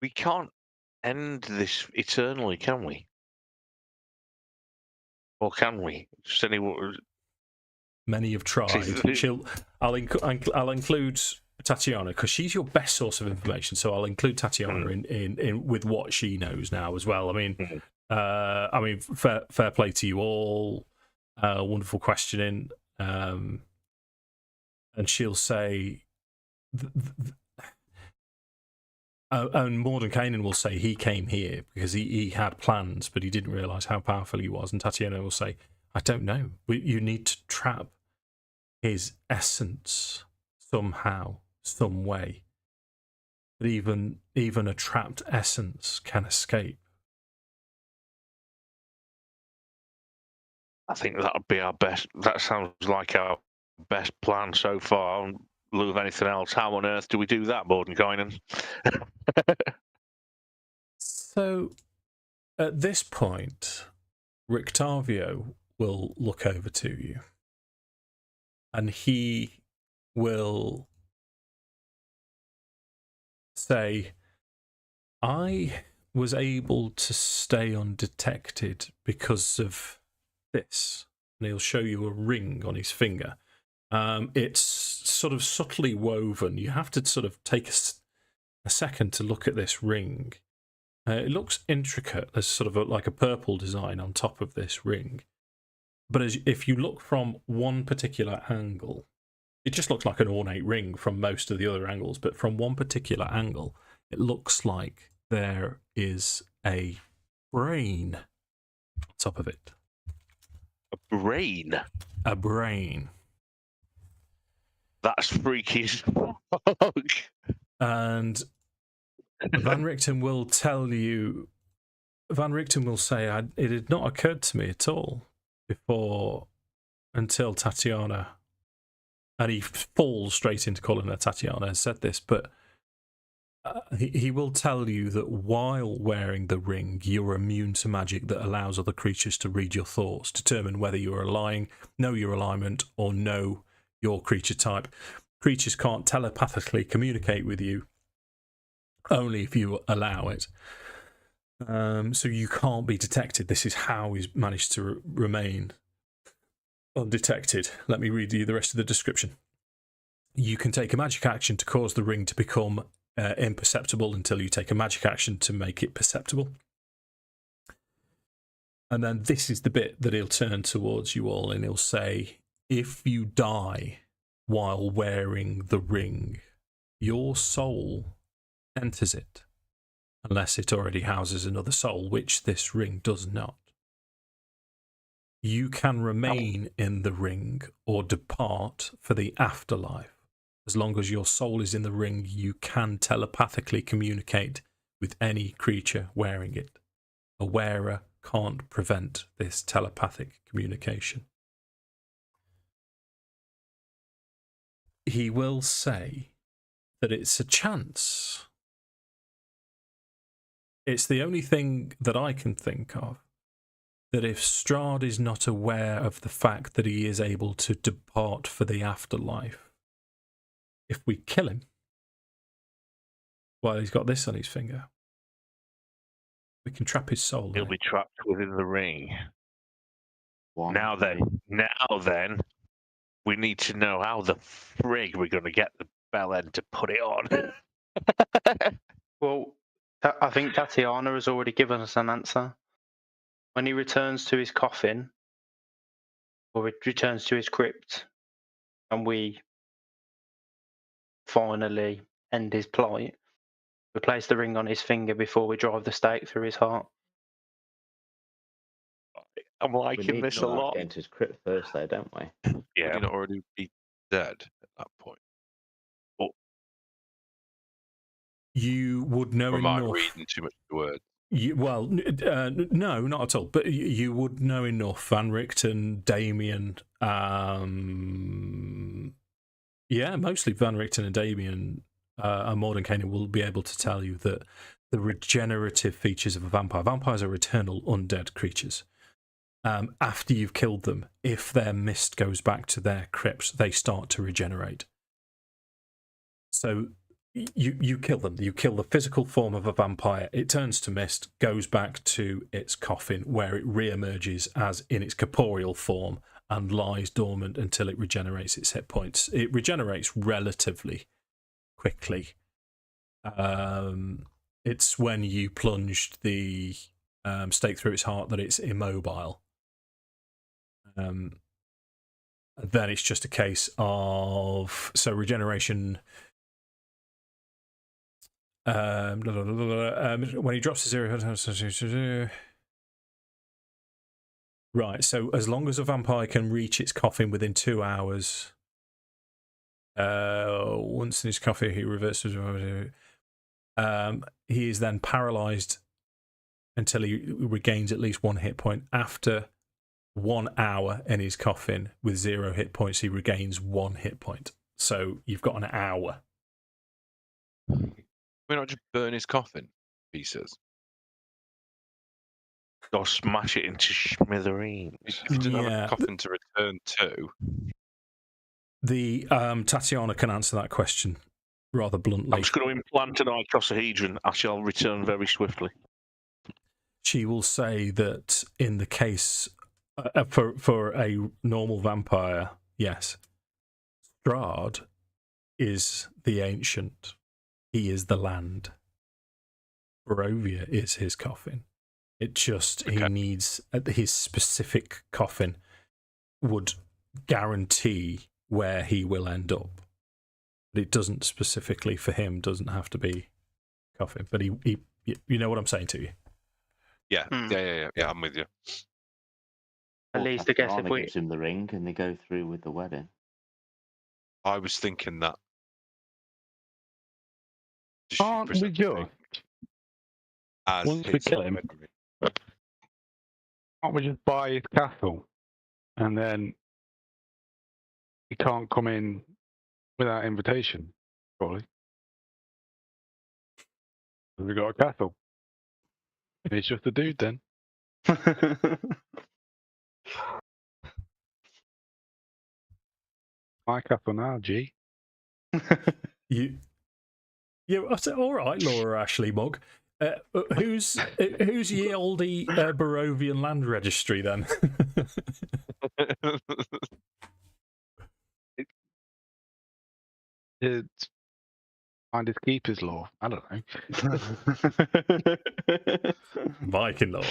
We can't end this eternally, can we? Or can we? Just anyone.
Many have tried. I'll include Tatiana because she's your best source of information. So I'll include Tatiana in with what she knows now as well. I mean, fair play to you all. Wonderful questioning. And she'll say, and Morden Kanan will say he came here because he had plans, but he didn't realise how powerful he was. And Tatiana will say, I don't know. You need to trap his essence somehow, some way. But even a trapped essence can escape.
I think that would be our best. That sounds like our best plan so far. In lieu of anything else, how on earth do we do that, Mordenkainen?
So, at this point, Rictavio will look over to you, and he will say, I was able to stay undetected because of this. And he'll show you a ring on his finger. It's sort of subtly woven. You have to sort of take a second to look at this ring. It looks intricate. There's sort of like a purple design on top of this ring. But if you look from one particular angle, it just looks like an ornate ring from most of the other angles. But from one particular angle, it looks like there is a brain on top of it.
A brain?
A brain.
That's freaky as fuck.
And Van Richten will tell you, Van Richten will say, it had not occurred to me at all before until Tatiana, and he falls straight into calling her Tatiana, has said this, but he will tell you that while wearing the ring, you're immune to magic that allows other creatures to read your thoughts, determine whether you are lying, know your alignment, or know your creature type. Creatures can't telepathically communicate with you, only if you allow it. So you can't be detected. This is how he's managed to remain undetected. Let me read you the rest of the description. You can take a magic action to cause the ring to become imperceptible until you take a magic action to make it perceptible. And then this is the bit that he'll turn towards you all and he'll say, if you die while wearing the ring, your soul enters it, unless it already houses another soul, which this ring does not. You can remain in the ring or depart for the afterlife. As long as your soul is in the ring, you can telepathically communicate with any creature wearing it. A wearer can't prevent this telepathic communication. He will say that it's a chance. It's the only thing that I can think of, that if Strahd is not aware of the fact that he is able to depart for the afterlife, if we kill him while he's got this on his finger, we can trap his soul.
He'll be trapped within the ring. Now then, we need to know how the frig we're going to get the bell end to put it on.
Well, I think Tatiana has already given us an answer. When he returns to his coffin, or returns to his crypt, and we finally end his plight, we place the ring on his finger before we drive the stake through his heart.
I'm liking this a lot.
Get into his crypt first, though, don't we?
Yeah.
Would he not already be dead at that point?
You would know
Or am I
enough.
reading too much of the word?
No, not at all. But you would know enough. Van Richten, Damian, mostly Van Richten and Damian and Mordenkainen will be able to tell you that the regenerative features of a vampire. Vampires are eternal undead creatures. After you've killed them, if their mist goes back to their crypts, they start to regenerate. So you kill them. You kill the physical form of a vampire. It turns to mist, goes back to its coffin, where it re-emerges as in its corporeal form and lies dormant until it regenerates its hit points. It regenerates relatively quickly. It's when you plunged the stake through its heart that it's immobile. Then it's just a case of regeneration. When he drops to 0, right. So as long as a vampire can reach its coffin within 2 hours, once in his coffin he reverses. He is then paralyzed until he regains at least 1 hit point. After 1 hour in his coffin with 0 hit points, he regains 1 hit point. So you've got an hour.
Why not just burn his coffin pieces?
Or smash it into smithereens.
If he doesn't have a coffin to return to.
The Tatiana can answer that question rather bluntly.
I'm just going to implant an icosahedron. I shall return very swiftly.
She will say that in the case for a normal vampire, yes, Strahd is the ancient. He is the land. Barovia is his coffin. It just, he needs, his specific coffin would guarantee where he will end up. But it doesn't specifically for him, doesn't have to be coffin. But he you know what I'm saying to you?
Yeah, yeah, I'm with you.
At least I guess if we
gives him the ring and they go through with the wedding.
I was thinking that.
Aren't we just? Once we kill him, can't we just buy his castle and then he can't come in without invitation, probably? We got a castle. He's just a dude then. My castle now, G.
You, I said, all right, Laura Ashley Mug. Who's ye oldie Barovian land registry then?
It's finders keepers law. I don't know.
Viking law.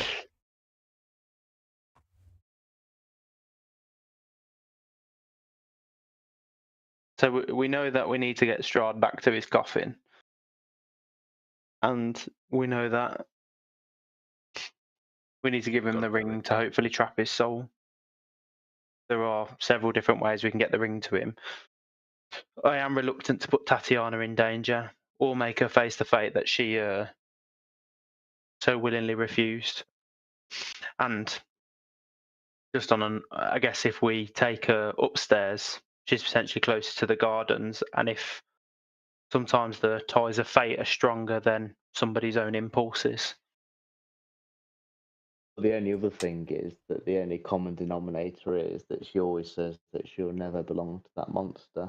So we know that we need to get Strahd back to his coffin. And we know that we need to give him the ring to hopefully trap his soul. There are several different ways we can get the ring to him. I am reluctant to put Tatiana in danger or make her face the fate that she so willingly refused. And just I guess if we take her upstairs, she's potentially closer to the gardens. And if sometimes the ties of fate are stronger than somebody's own impulses.
The only other thing is that the only common denominator is that she always says that she'll never belong to that monster.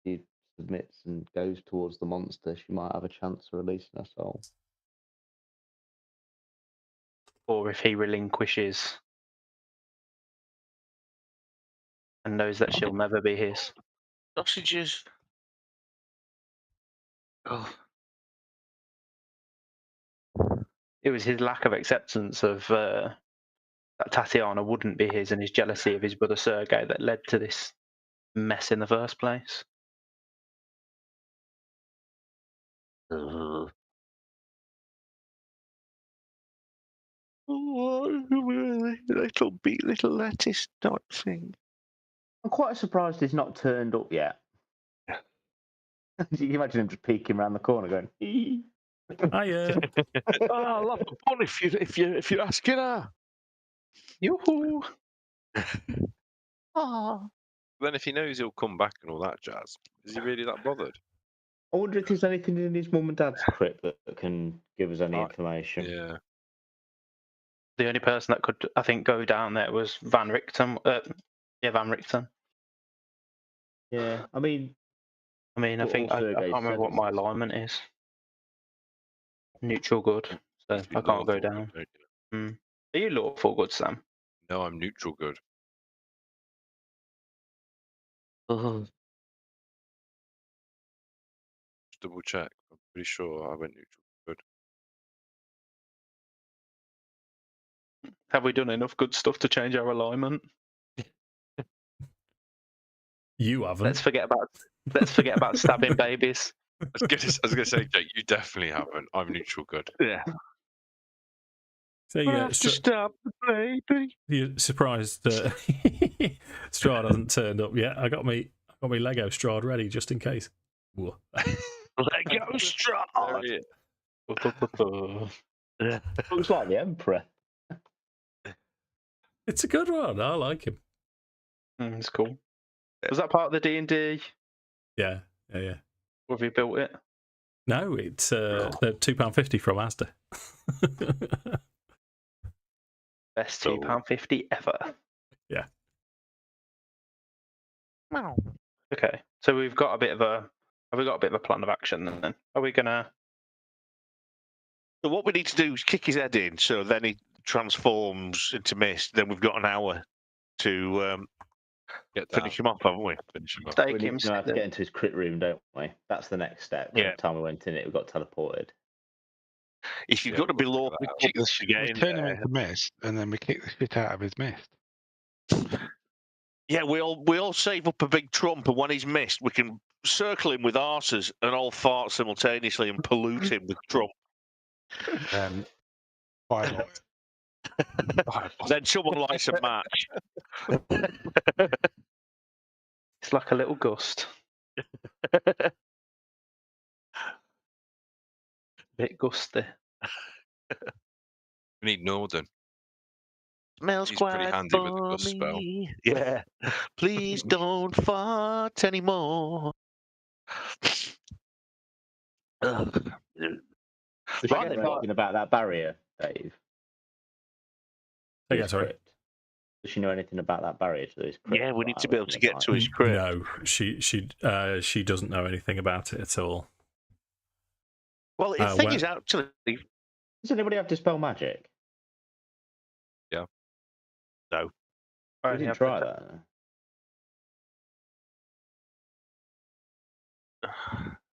She submits and goes towards the monster. She might have a chance of releasing her soul.
Or if he relinquishes and knows that she'll never be his.
Sausages. Oh.
It was his lack of acceptance of that Tatiana wouldn't be his and his jealousy of his brother Sergei that led to this mess in the first place.
Oh, little lettuce type thing.
I'm quite surprised he's not turned up yet. You can imagine him just peeking around the corner going, "Ee."
Hiya.
I'll love a pun if you're asking her.
Yoo-hoo!
Then if he knows he'll come back and all that jazz, is he really that bothered?
I wonder if there's anything in his mum and dad's crypt that can give us any information.
Yeah.
The only person that could, I think, go down there was Van Richten. Van Richten.
Yeah, I mean,
I mean, I
What
think I
also
can't
they
remember
said
what
is-
my alignment is. Neutral good, so
Must be
I can't go
lawful
down.
good, don't you?
Are you lawful good, Sam?
No, I'm neutral good. Just double check. I'm pretty sure I went neutral good.
Have we done enough good stuff to change our alignment?
You haven't.
Let's forget about stabbing babies.
I was gonna say, Jake, you definitely haven't. I'm neutral good.
Yeah.
So yeah,
Stop the baby.
you're surprised that Strahd hasn't turned up yet. I got me Lego Strahd ready just in case. Whoa.
Let go, Strahd.
There he is.
looks like the Emperor.
It's a good one. I like him.
It's cool. Was that part of the D&D?
Yeah.
Or have you built it?
No, it's they're £2.50 from Asda.
Best
So-
£2.50 ever.
Yeah.
Wow.
Okay, so have we got a bit of a plan of action then? Are we gonna?
So what we need to do is kick his head in, so then he transforms into mist. Then we've got an hour to
Get down.
finish him off, haven't we?
Finish him off.
Stake
We need
him.
to know how to get into his crit room, don't we? That's the next step.
Yeah.
Every time we went in it, we got teleported.
If you've
Yeah,
got to be
we'll
lawful,
figure that out.
Kick the
to get
we
in
turn him
there.
into mist, and then we kick the shit out of his mist.
Yeah, we all save up a big trump, and when he's missed, we can circle him with arses and all fart simultaneously and pollute him with trump.
Fireball.
Then someone lights a match.
It's like a little gust. Bit gusty.
We need Norden.
Smells
He's pretty
quite
handy with the gust spell.
balmy. Yeah. Please don't fart anymore. Ugh.
We
Right
forget
then,
anything about that barrier, Dave.
Yeah,
His
sorry.
crypt. Does she know anything about that barrier to those crypts?
Yeah, we need to be able to get to his crypt.
No, she doesn't know anything about it at all.
Well, the thing is, actually,
does anybody have dispel magic?
Yeah.
No.
I didn't try that.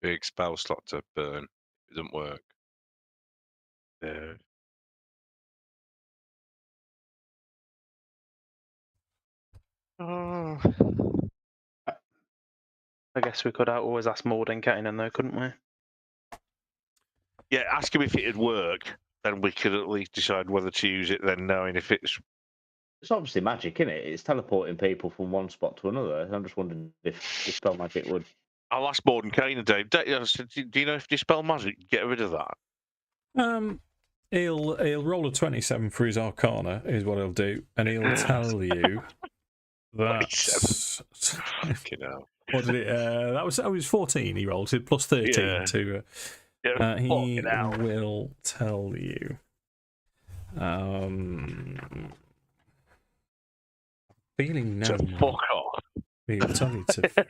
Big spell slot to burn. It doesn't work.
No.
Oh. I guess we could always ask Mordenkainen though, couldn't we?
Yeah, ask him if it'd work. Then we could at least decide whether to use it. Then knowing if it's
obviously magic, isn't it? It's teleporting people from one spot to another. I'm just wondering if dispel magic would.
I'll ask Mordenkainen, Dave. Do you know if dispel magic get rid of that?
He'll roll a 27 for his Arcana, is what he'll do, and he'll tell you that.
Fucking hell.
What did it? That was 14. He rolled it plus 13 to. He will tell you. Feeling no.
So fuck off.
He'll tell you to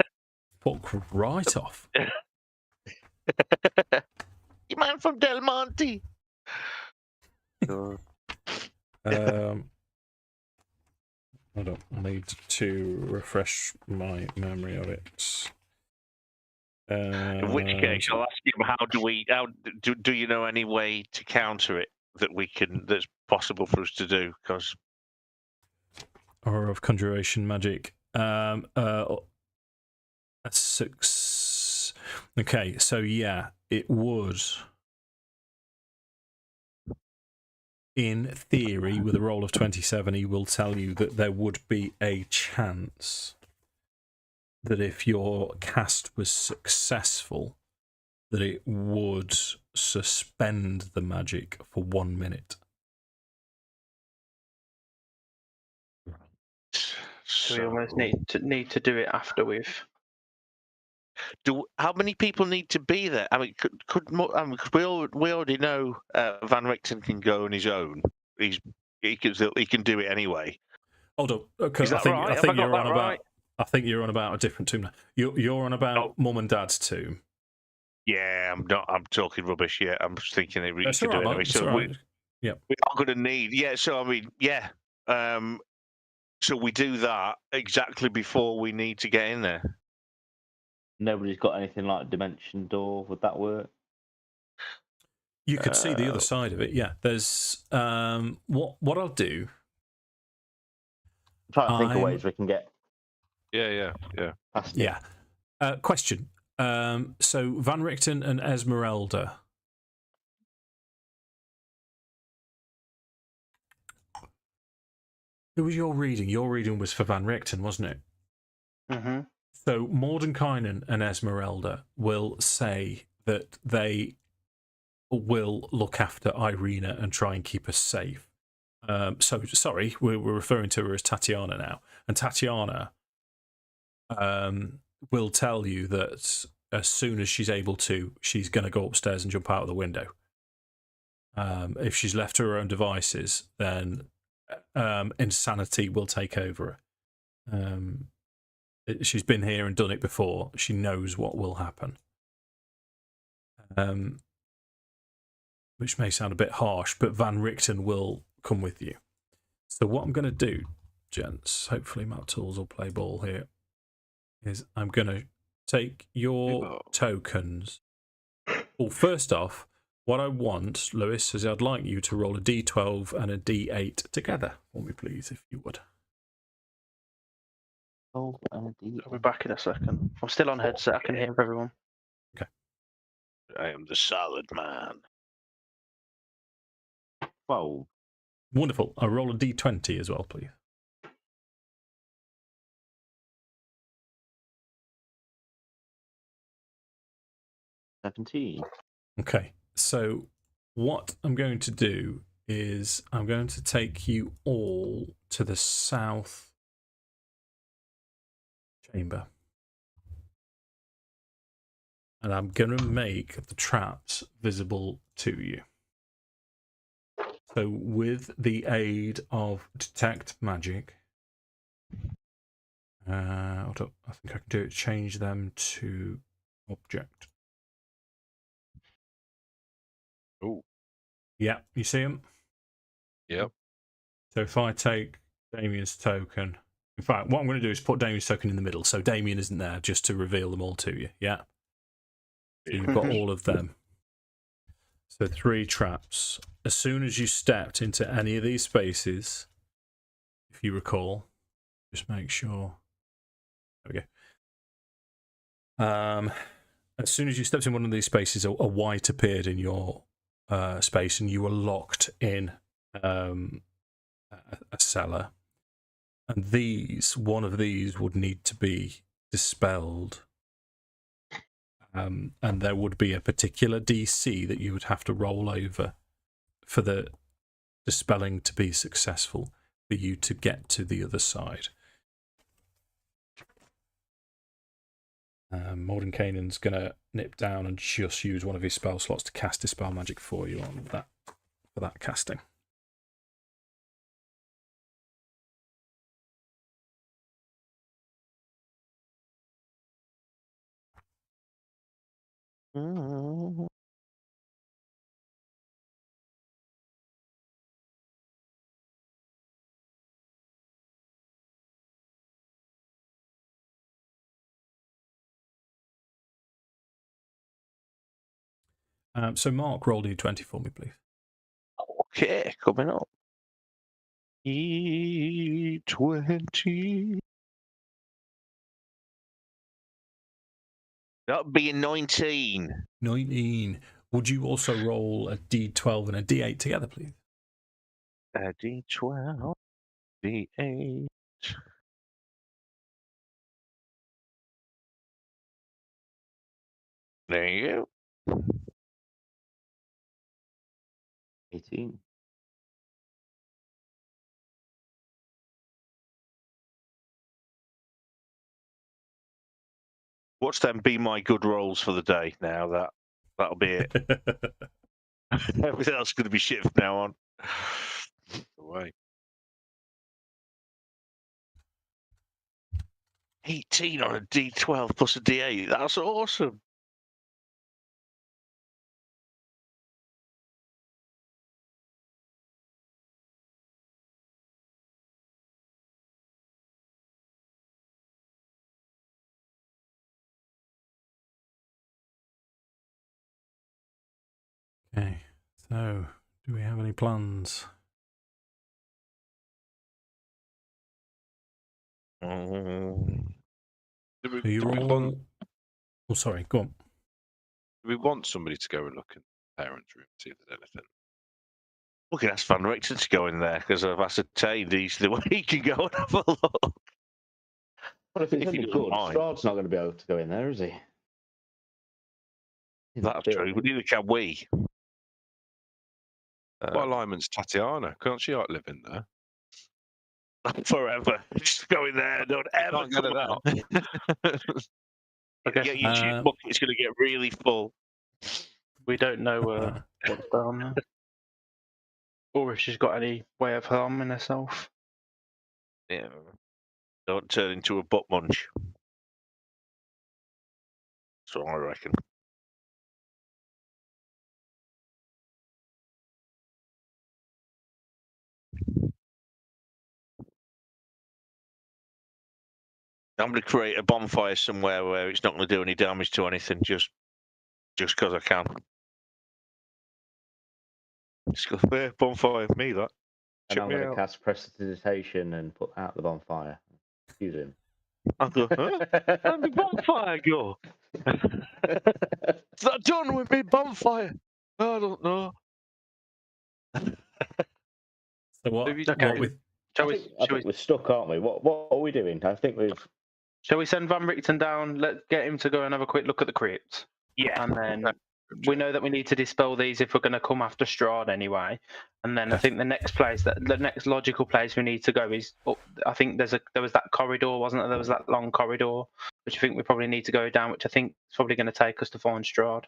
fuck right off.
You man from Del Monte.
Hold on, I need to refresh my memory of it.
In which case, I'll ask him, do you know any way to counter it that's possible for us to do? Because
Aura of Conjuration Magic. A 6. Okay, so yeah, it would. In theory, with a roll of 27, he will tell you that there would be a chance that if your cast was successful, that it would suspend the magic for 1 minute.
So we almost need to do it after we've.
How many people need to be there? I mean, could we already know Van Richten can go on his own. He can do it anyway.
Hold up, because I think you're on about. I think you're on about a different tomb now. You're on about Mum and Dad's tomb.
Yeah, I'm not. I'm talking rubbish. Yeah, I'm just thinking that we can do it anyway. So we are going to need. Yeah, so I mean, yeah. So we do that exactly before we need to get in there.
Nobody's got anything like a dimension door. Would that work?
You could see the other side of it. Yeah, there's what I'll do.
I'm trying to think of ways we can get.
Yeah.
Yeah. Question. So Van Richten and Esmeralda. Who was your reading? Your reading was for Van Richten, wasn't it?
Mm-hmm.
So Mordenkainen and Esmeralda will say that they will look after Irina and try and keep us safe. Sorry, we're referring to her as Tatiana now. And Tatiana will tell you that as soon as she's able to, she's going to go upstairs and jump out of the window. If she's left to her own devices, then insanity will take over her. She's been here and done it before. She knows what will happen. Which may sound a bit harsh, but Van Richten will come with you. So what I'm going to do, gents, hopefully Map Tools will play ball here, is I'm going to take your tokens. Well, first off, what I want, Lewis, is I'd like you to roll a D12 and a D8 together for me, please, if you would.
I'll be back in a second. I'm still on headset. I can hear everyone.
Okay.
I am the solid man.
12.
Wonderful. I'll roll a D20 as well, please.
$17.
Okay. So what I'm going to do is I'm going to take you all to the south chamber. And I'm going to make the traps visible to you. So with the aid of Detect Magic, Hold up. I think I can do it. Change them to object.
Oh,
Yeah, you see them?
yep.
So if I take Damian's token, in fact, what I'm going to do is put Damian's token in the middle, so Damian isn't there, just to reveal them all to you. Yeah. So you've got all of them. So 3 traps. As soon as you stepped into any of these spaces, if you recall, just make sure. There we go. As soon as you stepped in one of these spaces, a white appeared in your space, and you were locked in a cellar. And one of these would need to be dispelled. And there would be a particular DC that you would have to roll over for the dispelling to be successful, for you to get to the other side. Mordenkainen's going to nip down and just use one of his spell slots to cast Dispel Magic for you on that, for that casting. So Mark, roll D20 for me, please.
Okay, coming up. E20. That'd be a 19.
19. Would you also roll a D12 and a D8 together, please?
A D12, D8. There you go.
18.
What's them be my good rolls for the day now? That'll be it. Everything else is going to be shit from now on.
Away.
18 on a D12 plus a D8. That's awesome.
Okay, so do we have any plans?
Do we,
So you're
do we
all...
want,
Oh, sorry, go on.
do we want somebody to go and look in the parents' room, see if there's anything?
We can ask Van Richten to go in there because I've ascertained he's the way he can go and have a look.
Well, if it's
If he
any
doesn't
good,
mind.
Strahd's not going to be able to go in there, is he?
That's true, but neither can we.
What alignment's Tatiana? Can't she live in there?
Forever. Just go in there. Don't ever
Can't get
come
her
out.
I guess
Get your bucket's going to get really full.
we don't know what's down there. Or if she's got any way of harming herself.
Yeah. Don't turn into a butt munch. That's what I reckon. I'm going to create a bonfire somewhere where it's not going to do any damage to anything, just because I can. Just go, bonfire, me that.
And
Check
I'm
me
going to
out.
cast Prestidigitation and put out the bonfire. Use him.
I'll go, huh? How'd the bonfire go? It's not done with me, bonfire. I don't know.
So what?
Okay.
What with?
Shall
I think we're stuck, aren't we? What are we doing? I think we've...
Shall we send Van Richten down? Let's get him to go and have a quick look at the crypt.
Yeah.
And then we know that we need to dispel these if we're going to come after Strahd anyway. And then I think the next logical place we need to go is up. I think there was that corridor, wasn't there? There was that long corridor, which I think we probably need to go down, which I think is probably going to take us to find Strahd.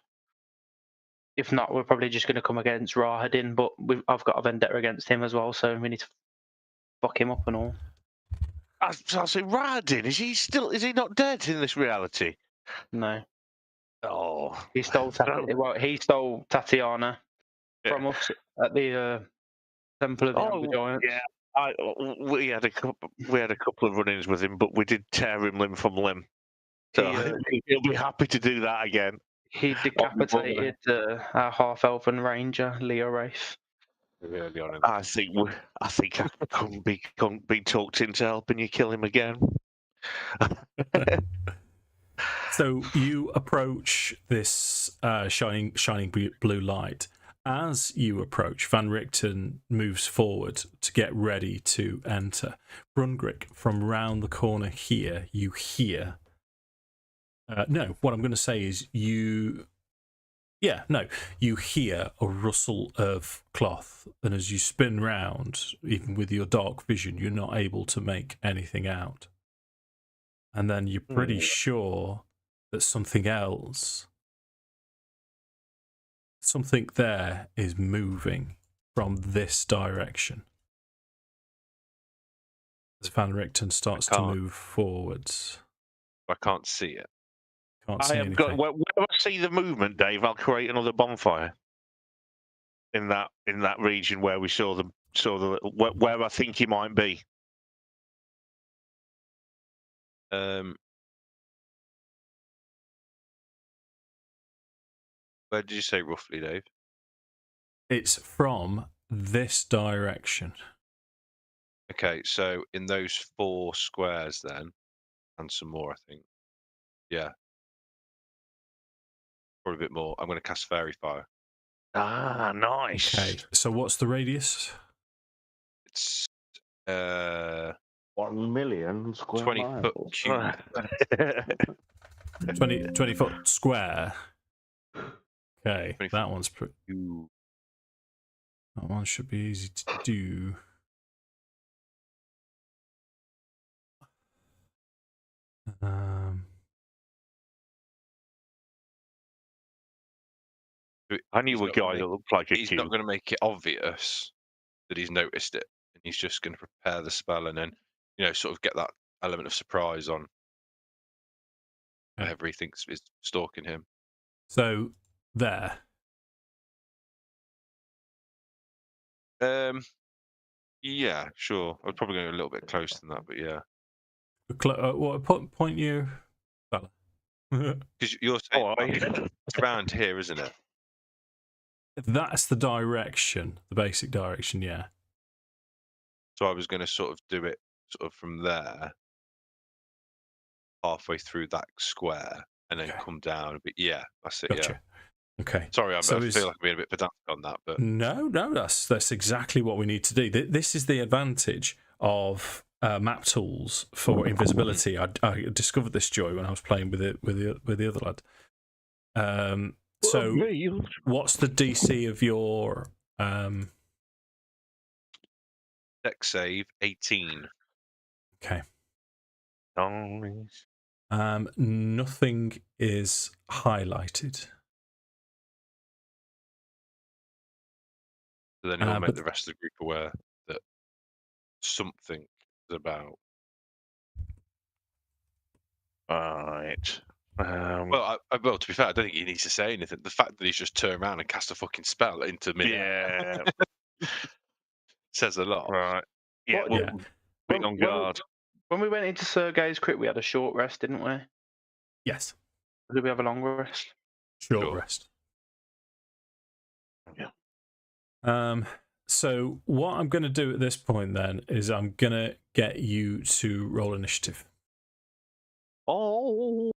If not, we're probably just going to come against Rahadin, but I've got a vendetta against him as well, so we need to fuck him up and all.
I say, Radin, is he not dead in this reality?
No.
Oh.
He stole he stole Tatiana from us at the Temple of the Amber Giants.
Yeah. We had a couple of run-ins with him, but we did tear him limb from limb. So he'll be happy to do that again.
He decapitated our half-elven ranger, Leowraith.
Really on him.
I think I couldn't be talked into helping you kill him again.
So you approach this shining blue light. As you approach, Van Richten moves forward to get ready to enter. Brungrik, from round the corner here, you hear. No, what I'm going to say is you hear a rustle of cloth, and as you spin round, even with your dark vision, you're not able to make anything out. And then you're pretty sure that something there is moving from this direction. As Van Richten starts to move forwards.
I can't see it.
Can't see anything.
When I see the movement, Dave, I'll create another bonfire in that region where we saw where I think he might be.
Where did you say roughly, Dave?
It's from this direction.
Okay, so in those 4 squares then, and some more, I think. Yeah. Probably a bit more. I'm going to cast Fairy Fire.
Ah, nice.
Okay, so what's the radius?
It's
1 million square
20
miles.
foot cube.
20 foot square. Okay,
20
that one's pretty.
Ooh.
That one should be easy to do.
I knew a guy that looked like a
He's
cube.
not going to make it obvious that he's noticed it, and he's just going to prepare the spell and then, sort of get that element of surprise on whoever he thinks is stalking him.
So there.
Yeah, sure. I was probably going a little bit closer than that, but yeah.
What point you, fella?
Because you're saying it's around here, isn't it?
That's the direction, the basic direction, yeah.
So I was going to sort of do it sort of from there, halfway through that square, and then come down. But yeah, that's it.
Gotcha.
Yeah.
Okay.
Sorry, I feel like I'm being a bit pedantic on that, but
no, that's exactly what we need to do. This is the advantage of map tools for invisibility. I discovered this joy when I was playing with the other lad. So, what's the DC of your
dex save 18.
Okay.
Nice.
Nothing is highlighted.
So then you'll make the rest of the group aware that something is about.
Right.
Well, to be fair, I don't think he needs to say anything. The fact that he's just turned around and cast a fucking spell into mid-air says a lot.
Right. Yeah. Being on guard.
When we went into Sergei's crypt, we had a short rest, didn't we?
Yes.
Or did we have a long rest?
Short rest.
Yeah.
So what I'm going to do at this point then is I'm going to get you to roll initiative.
Oh.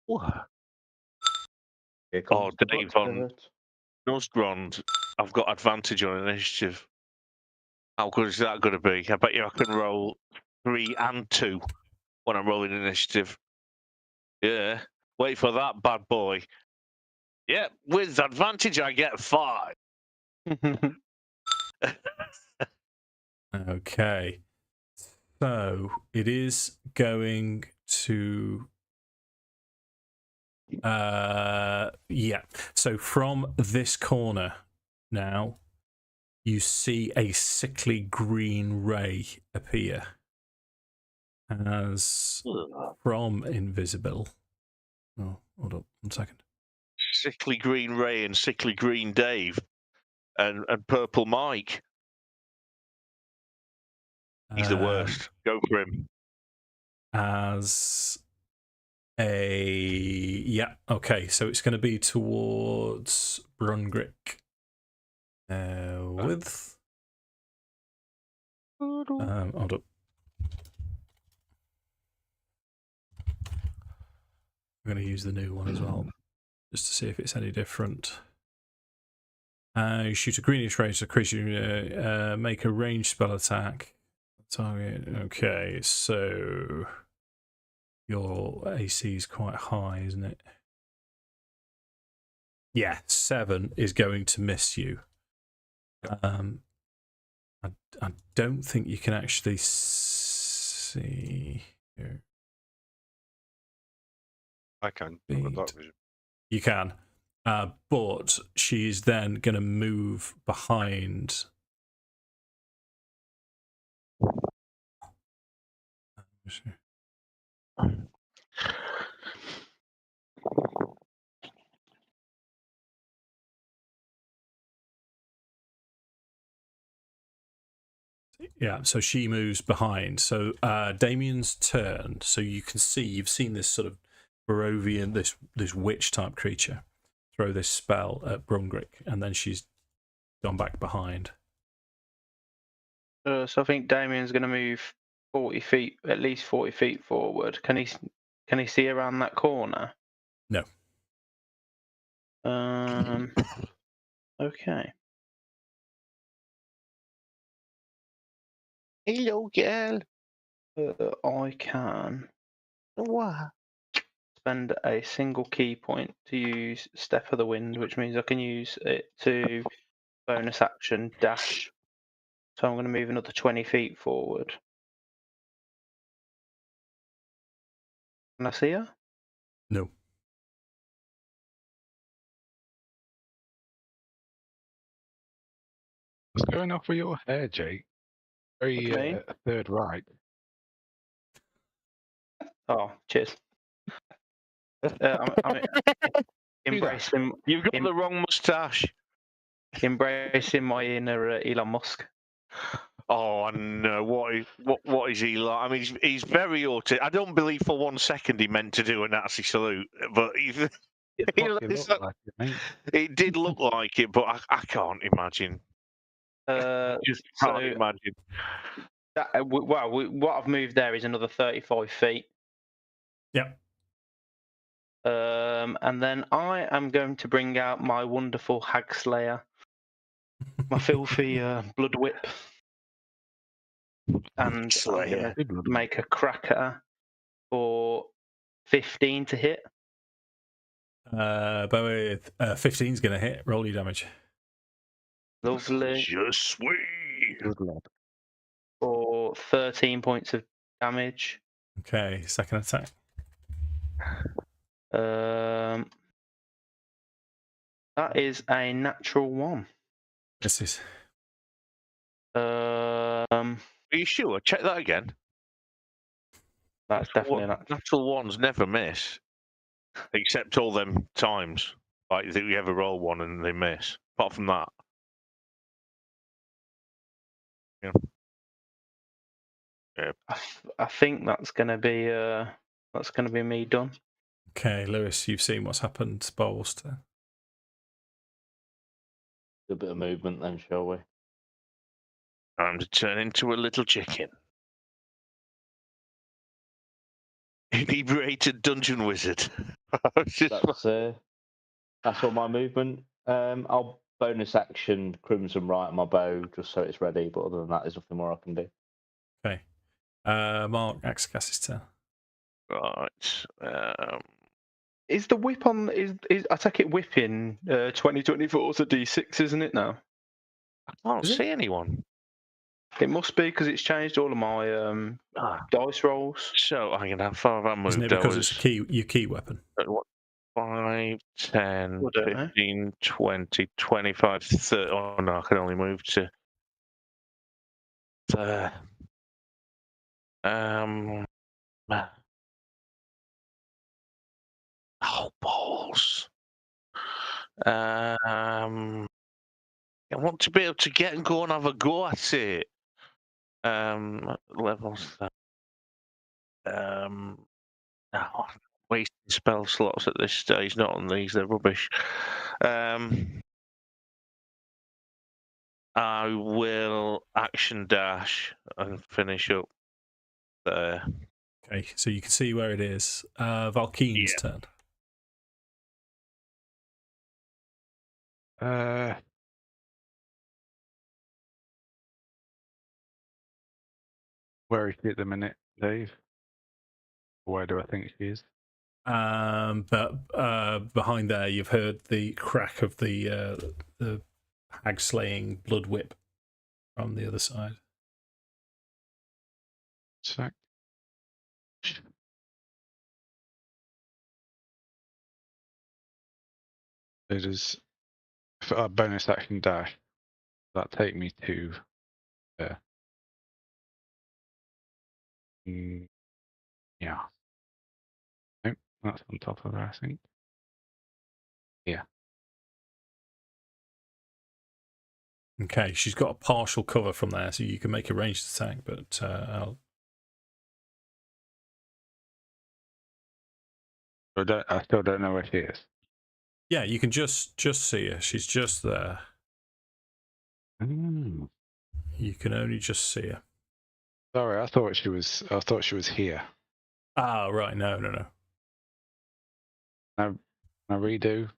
Dave, on Nosgrond, I've got advantage on initiative. How good is that going to be? I bet you I can roll 3 and 2 when I'm rolling initiative. Yeah. Wait for that, bad boy. Yeah, with advantage I get 5.
Okay. So it is going to so from this corner now you see a sickly green ray appear. as from invisible. Oh, hold up 1 second.
Sickly Green Ray and Sickly Green Dave and Purple Mike. He's the worst. Go for him.
As okay, so it's going to be towards Brungrik. With hold up. I'm going to use the new one as well, just to see if it's any different. You shoot a greenish range of creature, make a ranged spell attack. Target. Okay, so your AC is quite high, isn't it? Yeah, 7 is going to miss you. I don't think you can actually see.
I can.
You can. But she's then going to move behind. Yeah, so she moves behind. So Damian's turn. So you can see, you've seen this sort of Barovian, this witch type creature throw this spell at Brungrik, and then she's gone back behind.
So I think Damian's going to move 40 feet, at least 40 feet forward. Can he see around that corner?
No.
Okay.
Hello, girl.
I can
What?
spend a single key point to use Step of the Wind, which means I can use it to bonus action dash. So I'm going to move another 20 feet forward. Can I see her?
No.
What's going off with your hair, Jake? Very Third Reich.
Oh, cheers. I'm embracing.
You've got the wrong moustache.
Embracing my inner Elon Musk.
Oh no! What is he like? I mean, he's very autistic. I don't believe for 1 second he meant to do a Nazi salute, but it did look like it. But I can't imagine. Just can't imagine.
What I've moved there is another 35 feet.
Yep.
And then I am going to bring out my wonderful Hag Slayer, my filthy blood whip, and I'm going to make a cracker for 15 to hit.
But with 15 is going to hit. Roll your damage.
Lovely.
Just sweet.
Good lad.
For 13 points of damage.
Okay, second attack.
That is a natural 1.
This is.
Are you sure? Check that again.
That's definitely
natural ones never miss, except all them times like that you ever roll one and they miss. Apart from that, yeah.
I think that's gonna be me done.
Okay, Lewis, you've seen what's happened to Barwolf's turn.
A bit of movement then, shall we?
Time to turn into a little chicken. Inebriated dungeon wizard.
That's all my movement. I'll bonus action Crimson Right my bow just so it's ready, but other than that, there's nothing more I can do.
Okay. Mark, Akxikas' turn.
Right.
Is the whip on? Is I take it whip in 2024 is a D6, isn't it now?
I can't see anyone.
It must be because it's changed all of my dice rolls.
So hang on, how far have I moved?
Isn't it because it's your key weapon?
5, 10, 15, 20, 25, 30. Oh no, I can only move to there. Oh, balls. I want to be able to get and go and have a go at it. Levels. No, wasting spell slots at this stage. Not on these. They're rubbish. I will action dash and finish up there.
Okay, so you can see where it is. Valkyn's turn.
Where is she at the minute, Dave? Where do I think she is?
But behind there, you've heard the crack of the hag slaying blood whip from the other side.
Sec. It is a bonus action dash. That take me to there. Yeah. Nope, that's on top of her, I think. Yeah.
Okay, she's got a partial cover from there, so you can make a ranged attack, but
I still don't know where she is.
yeah, you can just see her. She's just there.
Mm.
You can only just see her.
Sorry, I thought she was here.
Ah, right. No.
Now redo.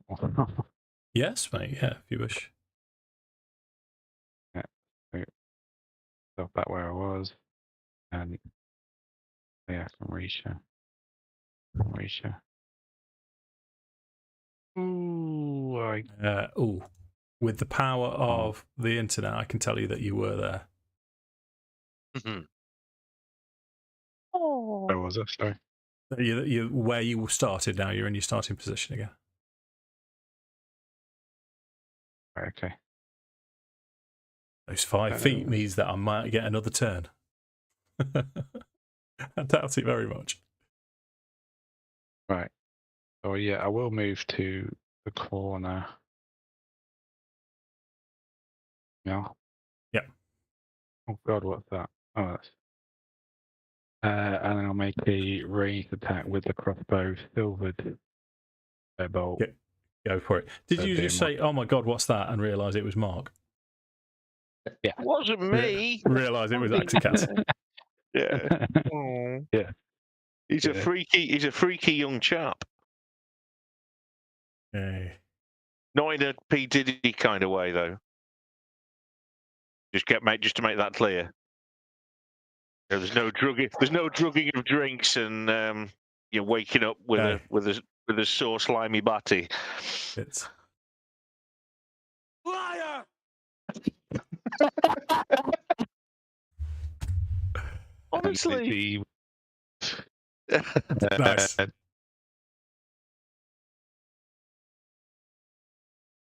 Yes, mate. Yeah, if you wish.
Yeah. Stop back where I was. And yeah, I can reach her. Ooh,
with the power of the internet, I can tell you that you were there.
Where was I? Sorry.
You where you started now. You're in your starting position again.
Right, okay.
Those 5 feet means that I might get another turn. I doubt it very much.
Right. Oh yeah, I will move to the corner. Yeah.
Yep.
Oh god, what's that? Oh, that's. And then I'll make a ranged attack with the crossbow, silvered bolt.
Yep. Go for it. Did you just say, "Oh my god, what's that?" and realise it was Mark?
Yeah.
Wasn't me.
Realise it was Akxikas.
Yeah. Oh.
Yeah.
He's a freaky young chap.
Okay.
Not in a P Diddy kind of way though. Just to make that clear. There's no drugging. There's no drugging of drinks, and you're waking up with a sore slimy batty.
It's
liar. Honestly.
nice.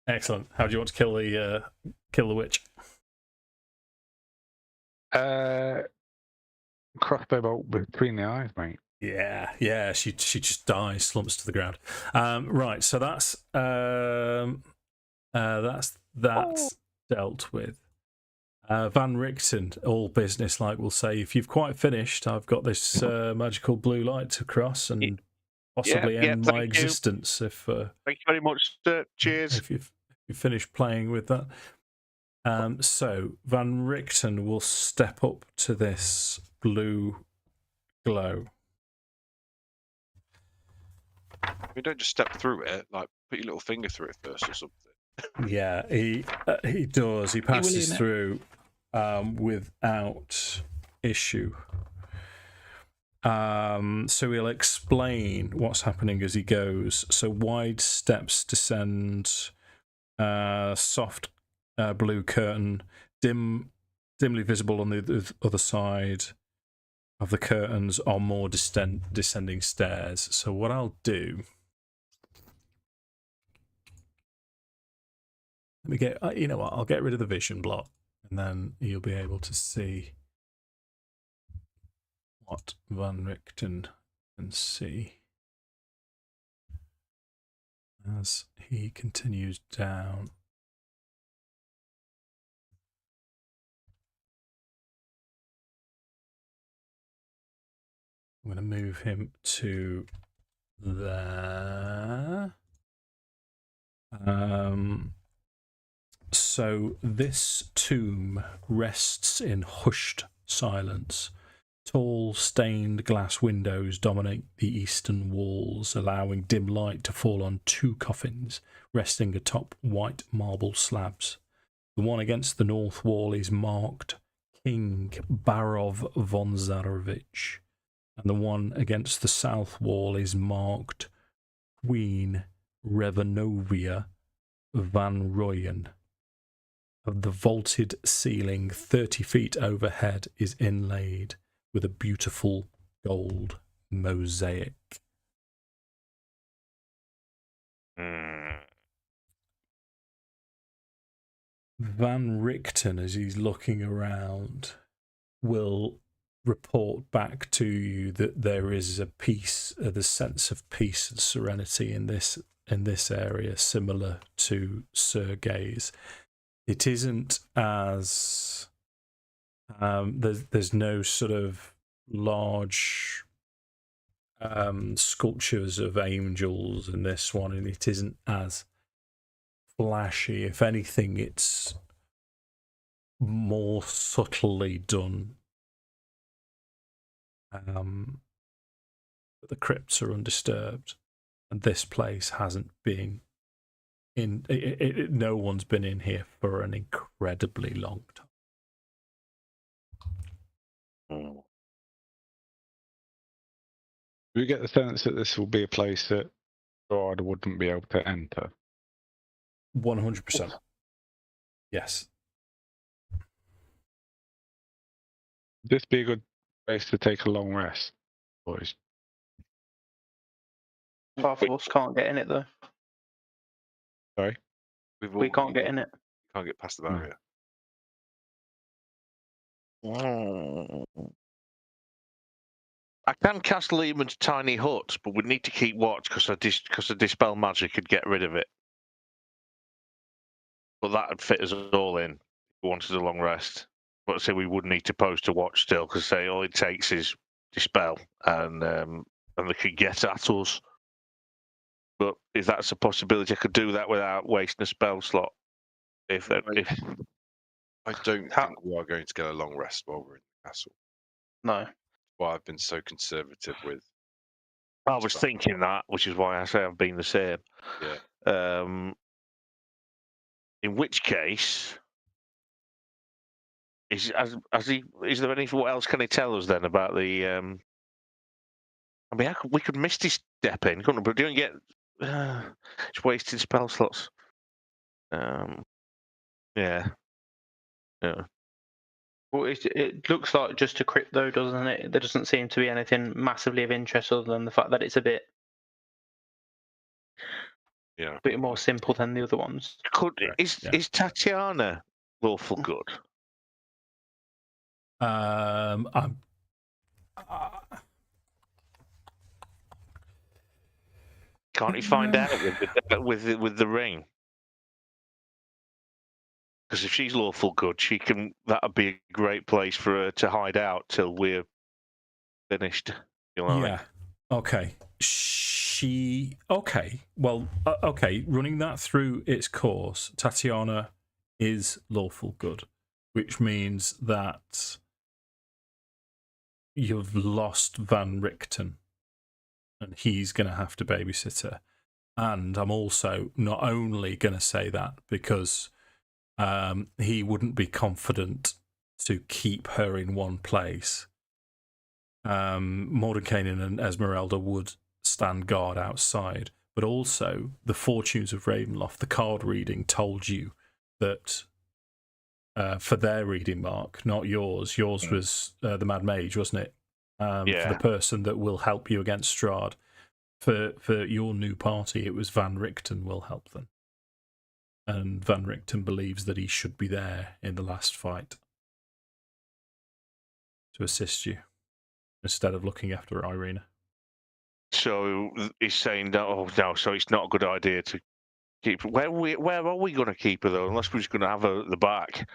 Excellent. How do you want to kill the witch?
Crossbow bolt between the eyes, mate.
Yeah. She just dies, slumps to the ground. Right. So that's dealt with. Van Richten, all business like, will say, if you've quite finished, I've got this magical blue light to cross and possibly end my existence. If
thank you very much, sir. Cheers.
If you finish playing with that. So Van Richten will step up to this blue glow.
You don't just step through it, like put your little finger through it first or something.
Yeah, he does. He passes through without issue. So he'll explain what's happening as he goes. So wide steps descend, soft blue curtain, dimly visible on the other side of the curtains are more descending stairs. So what I'll do, let me get, you know what, I'll get rid of the vision block, and then you'll be able to see what Van Richten can see as he continues down. I'm going to move him to there. So this tomb rests in hushed silence. Tall stained glass windows dominate the eastern walls, allowing dim light to fall on two coffins resting atop white marble slabs. The one against the north wall is marked King Barov von Zarevich, and the one against the south wall is marked Queen Revenovia van Royen. Of the vaulted ceiling 30 feet overhead is inlaid with a beautiful gold mosaic. Van Richten, as he's looking around, will report back to you that there is a peace, the sense of peace and serenity in this area, similar to Sergei's. It isn't as there's no sort of large sculptures of angels in this one, and it isn't as flashy. If anything, it's more subtly done. But the crypts are undisturbed, and this place hasn't been in. No one's been in here for an incredibly long time.
We get the sense that this will be a place that Strahd wouldn't be able to enter.
100%. Yes.
This be a good place to take a long rest, boys.
Half of us can't get in it though.
Sorry?
We can't get in it.
Can't get past the barrier.
I can cast Leomund's tiny hut, but we need to keep watch because the dispel magic could get rid of it. But that would fit us all in if we wanted a long rest. But say we would need to post a watch still because say all it takes is dispel and they could get at us. But if that's a possibility, I could do that without wasting a spell slot.
I don't think we are going to get a long rest while we're in the castle.
No.
Well, I've been so conservative with.
I was thinking that, which is why I say I've been the same.
Yeah.
In which case, is there anything? What else can he tell us then about the? I mean, we could misty step in, couldn't we? But don't get it's wasted spell slots. Yeah.
Well, it looks like just a crypt though, doesn't it? There doesn't seem to be anything massively of interest other than the fact that it's a bit more simple than the other ones.
Is Tatiana lawful good? Can't you find out with the ring? Because if she's lawful good, that'd be a great place for her to hide out till we're finished. You know what I mean?
Okay. Okay. Well, okay. Running that through its course, Tatiana is lawful good, which means that you've lost Van Richten, and he's going to have to babysit her. And I'm also not only going to say that because he wouldn't be confident to keep her in one place. Mordenkainen and Esmeralda would stand guard outside, but also the fortunes of Ravenloft, the card reading told you that for their reading, Mark, not yours. Yours was the Mad Mage, wasn't it? For the person that will help you against Strahd. For your new party, it was Van Richten will help them. And Van Richten believes that he should be there in the last fight to assist you. instead of looking after Irina.
So he's saying that. Oh no! So it's not a good idea to keep. Where are we going to keep her though? Unless we're just going to have her at the back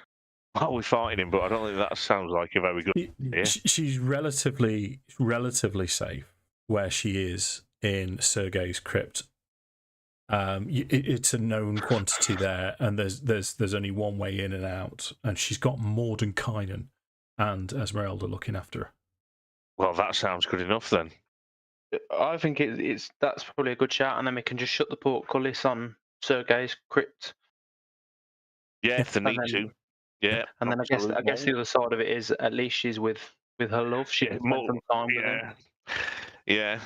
while we're fighting him. But I don't think that sounds like a very good idea.
She's relatively safe where she is in Sergei's crypt. It's a known quantity there, and there's only one way in and out, and she's got Mordenkainen and Esmeralda looking after her.
Well, that sounds good enough then.
I think that's probably a good shout, and then we can just shut the portcullis on Sergei's crypt.
Yeah, if they need to. Yeah,
and then I guess the other side of it is at least she's with her love. She can spend some time with him.
Yeah.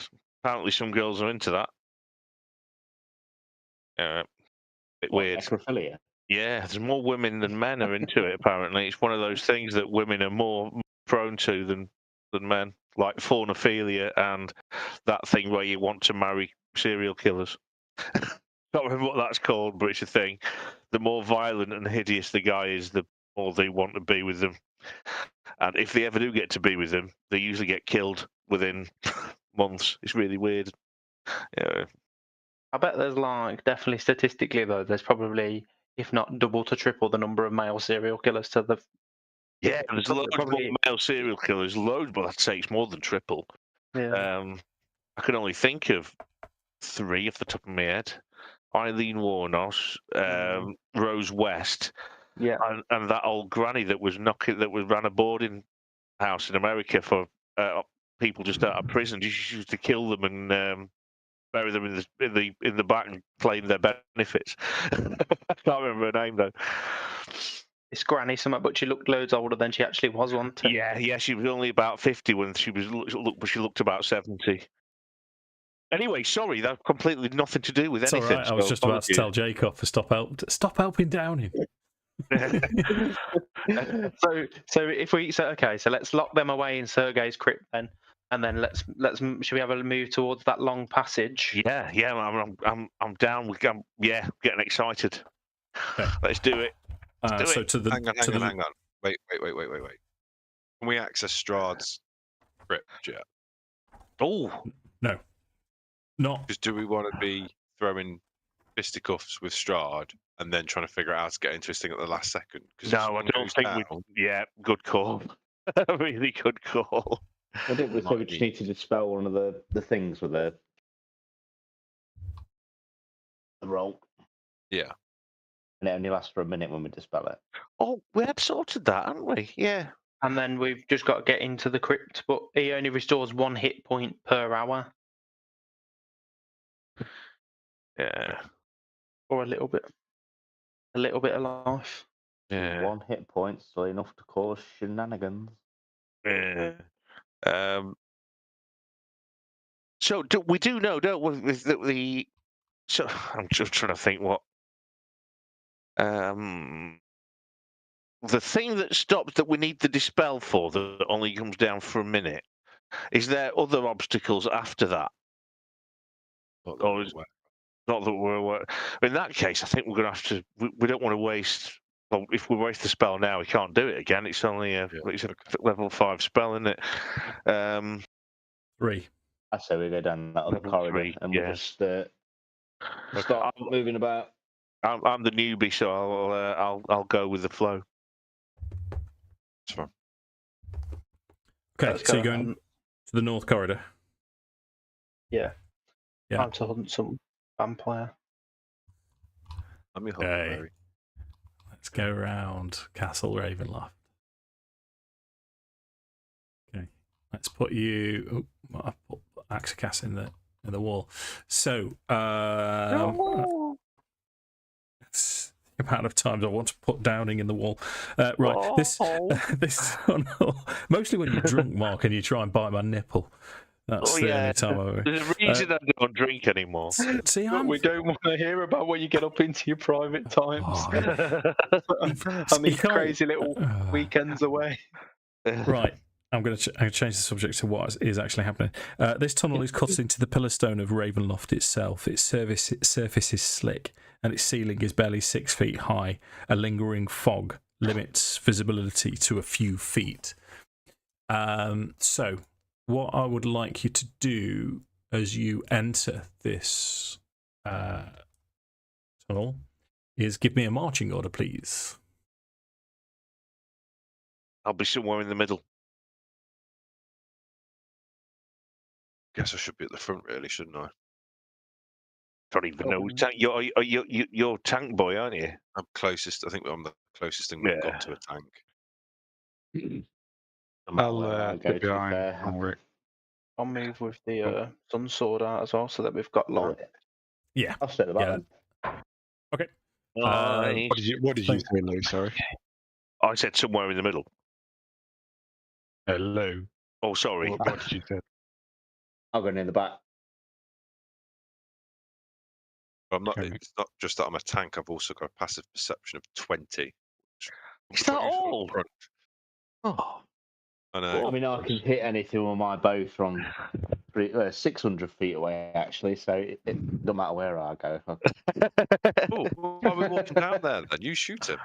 Apparently, some girls are into that. Bit weird.
Necrophilia.
Yeah, there's more women than men are into it. Apparently, it's one of those things that women are more prone to than men, like faunophilia and that thing where you want to marry serial killers. Can't remember what that's called, but it's a thing. The more violent and hideous the guy is, the more they want to be with them. And if they ever do get to be with them, they usually get killed within months. It's really weird. Yeah.
I bet there's definitely statistically though, there's probably, if not double to triple the number of male serial killers to the.
Yeah, there's loads more male serial killers, loads, but I'd say it's more than triple.
Yeah.
I can only think of 3 off the top of my head. Eileen Warnos, Rose West, and that old granny that ran a boarding house in America for people just out of prison. She used to kill them and bury them in the back and claim their benefits. I can't remember her name though.
It's granny something, but she looked loads older than she actually was, wasn't it?
Yeah, she was only about 50 when she looked about 70. Anyway, sorry, that's completely nothing to do with anything.
It's all right. I was just about to tell Jacob to stop helping Downing.
So let's lock them away in Sergei's crypt then, and then should we have a move towards that long passage?
Yeah, I'm down. Getting excited. Okay. Let's do it.
Hang on. Wait. Can we access Strahd's crypt yet?
Oh
no. Not.
Because do we want to be throwing fisticuffs with Strahd and then trying to figure out how to get into his thing at the last second?
No, I don't think we. Yeah, good call. Really good call.
I think we just need to dispel one of the things with the roll.
Yeah.
And it only lasts for a minute when we dispel it.
Oh, we had sorted that, hadn't we? Yeah.
And then we've just got to get into the crypt, but he only restores 1 hit point per hour.
Yeah.
Or a little bit of life.
Yeah.
1 hit point, so enough to cause shenanigans.
Yeah. So we do know, don't we? With the so I'm just trying to think what. The thing that stops that we need to dispel for that only comes down for a minute. Is there other obstacles after that? Or is not that we're aware? In that case, I think we're going to have to. We don't want to waste. Well, if we waste the spell now, we can't do it again. It's only it's a level 5 spell, isn't it?
3.
I say we go down that other corridor
3,
and we just start moving about.
I'm the newbie, so I'll go with the flow.
That's fine.
Okay, so you're going to the north corridor.
Yeah.
Yeah.
I'm to hunt some vampire.
Let me hunt.
Let's go around Castle Ravenloft. Okay, let's put you. I'll put Akxikas in the wall. So, that's the amount of times I want to put Downing in the wall. Right, this mostly when you're drunk, Mark, and you try and bite my nipple. That's the only time I.
There's a reason I don't drink anymore.
See,
we don't want to hear about when you get up into your private times. I mean, crazy little weekends away.
Right. I'm going to change the subject to what is actually happening. This tunnel is cut into the pillar stone of Ravenloft itself. Its surface is slick, and its ceiling is barely 6 feet high. A lingering fog limits visibility to a few feet. So, what I would like you to do as you enter this tunnel is give me a marching order, please.
I'll be somewhere in the middle.
Guess I should be at the front, really, shouldn't I?
Don't even know. You're tank boy, aren't you?
I'm closest. I think I'm the closest thing we've got to a tank.
I'll get behind Brungrik.
I'll move with the sun sword out as well, so that we've got light.
Yeah.
I'll stay at the bottom.
Okay.
What did you say, Lou? Sorry.
I said somewhere in the middle.
Lou.
Oh, sorry.
What did you say?
I'll go in the back.
I'm not.
Okay.
It's not just that I'm a tank. I've also got a passive perception of 20.
Is that all?
Oh. I know.
I mean, I can hit anything with my bow from 600 feet away, actually, so it doesn't matter where I go.
Oh, why are we walking down there? Then you shoot him.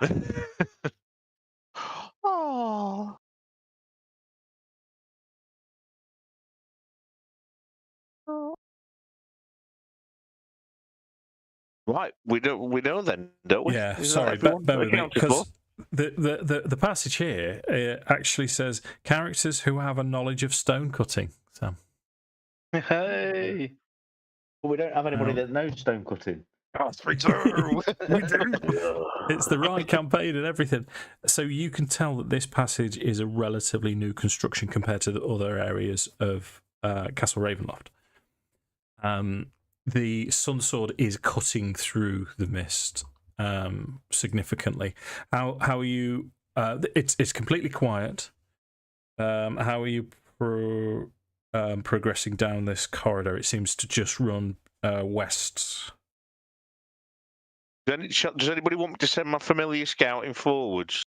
Oh. Right, we know then, don't we?
Yeah,
Is
sorry,
that everyone
bear with me,
accounted
because
for?
the passage here actually says characters who have a knowledge of stone cutting. So
Hey!
But we don't have anybody that knows stone cutting.
We do.
we do. It's the right campaign and everything. So you can tell that this passage is a relatively new construction compared to the other areas of Castle Ravenloft. The sun sword is cutting through the mist significantly. How are you? It's completely quiet. How are you progressing down this corridor? It seems to just run west.
Does anybody want me to send my familiar scouting forwards?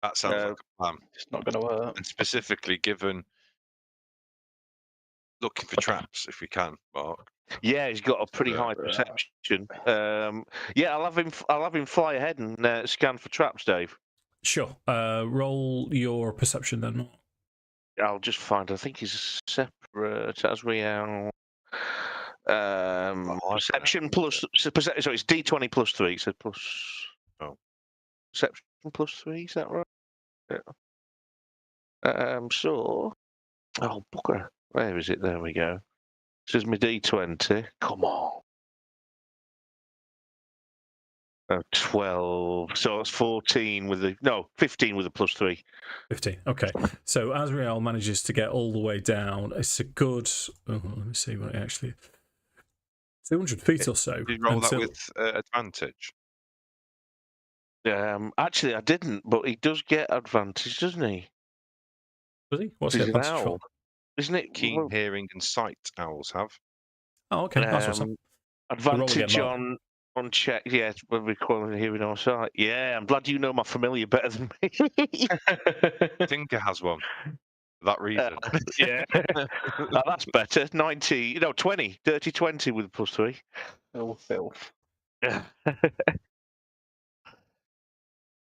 That sounds like a plan.
It's not going to work.
And specifically, given looking for traps if we can, Mark.
Yeah, he's got a pretty high perception. Yeah, I'll have him fly ahead and scan for traps, Dave.
Sure. Roll your perception then.
I'll just find. I think he's separate as we are. Perception plus. So it's D20 plus 3. So plus. Oh. Perception plus 3. Is that right? Yeah. So. Oh, bugger. Where is it? There we go. This is my D20. Come on. 12. So it's 14 with the 15 with the plus 3.
15. Okay. So Azrael manages to get all the way down. It's a good. Oh, let me see what it actually. 200 feet or so.
Did you roll that with advantage?
Actually, I didn't, but he does get advantage, doesn't he?
Does he? What's the
He's an
advantage for?
owl, isn't it?
Keen hearing and sight owls have.
Oh, okay. That's what's up.
Advantage on check. Yeah, when we call it hearing or sight. Yeah, I'm glad you know my familiar better than me.
Tinker has one. For that reason.
Yeah. That's better. 20. Dirty 20 with plus 3.
Oh, filth.
Yeah.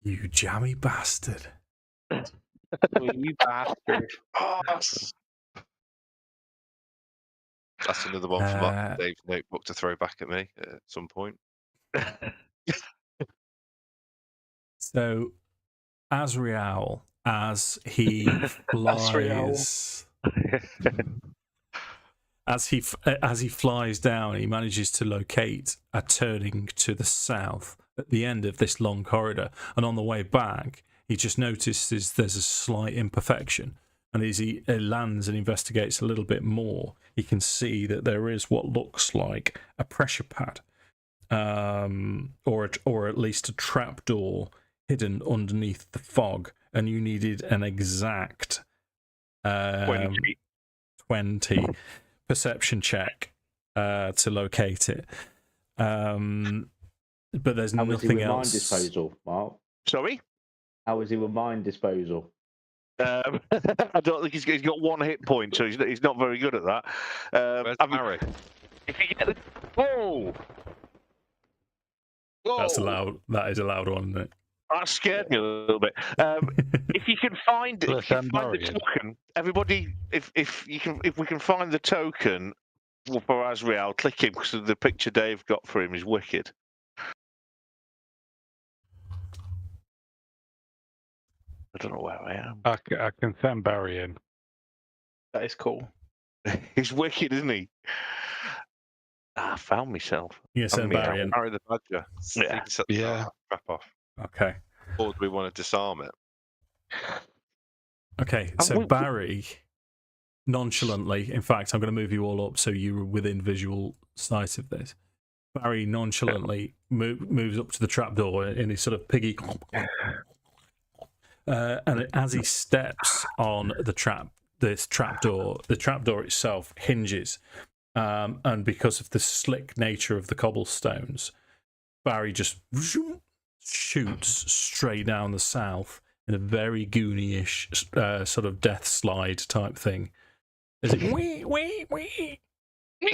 You jammy bastard.
Oh, you bastard.
That's another one from Dave's notebook to throw back at me at some point.
So, Azrael, as he flies, as he flies down, he manages to locate a turning to the south at the end of this long corridor, and on the way back, he just notices there's a slight imperfection. And as he lands and investigates a little bit more, he can see that there is what looks like a pressure pad, or at least a trapdoor hidden underneath the fog. And you needed an exact 20 perception check to locate it. But there's
How
nothing else.
Mind disposal, Mark?
Sorry?
How is he with mind disposal?
I don't think he's got 1 hit point, so he's not very good at that.
Where's Harry?
If you get the... Oh!
That's allowed. That is a loud one, isn't it?
That scared me a little bit. If you can find the token, everybody, if we can find the token for Azrael, click him because the picture Dave got for him is wicked. I don't know where I am.
I can send Barry in.
That is cool.
He's wicked, isn't he? I found myself.
Yeah, send Barry in.
Barry the Badger.
Yeah.
Crap off.
Okay.
Or do we want to disarm it?
Okay, so Barry nonchalantly, in fact, I'm going to move you all up so you're within visual sight of this. Barry nonchalantly moves up to the trapdoor in his sort of piggy. And as he steps on this trapdoor, the trapdoor itself hinges. And because of the slick nature of the cobblestones, Barry just shoots straight down the south in a very Goonie-ish sort of death slide type thing. As it wee,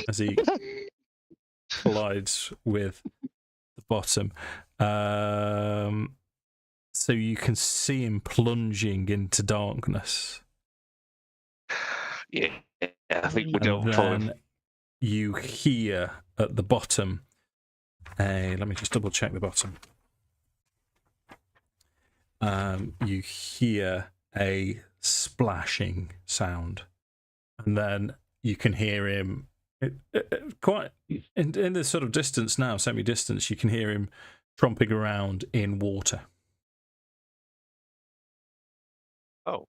as he collides with the bottom. So you can see him plunging into darkness.
Yeah, I think we don't follow him.
You hear at the bottom. Let me just double check the bottom. You hear a splashing sound, and then you can hear him quite in the sort of distance now, semi-distance. You can hear him tromping around in water.
Oh.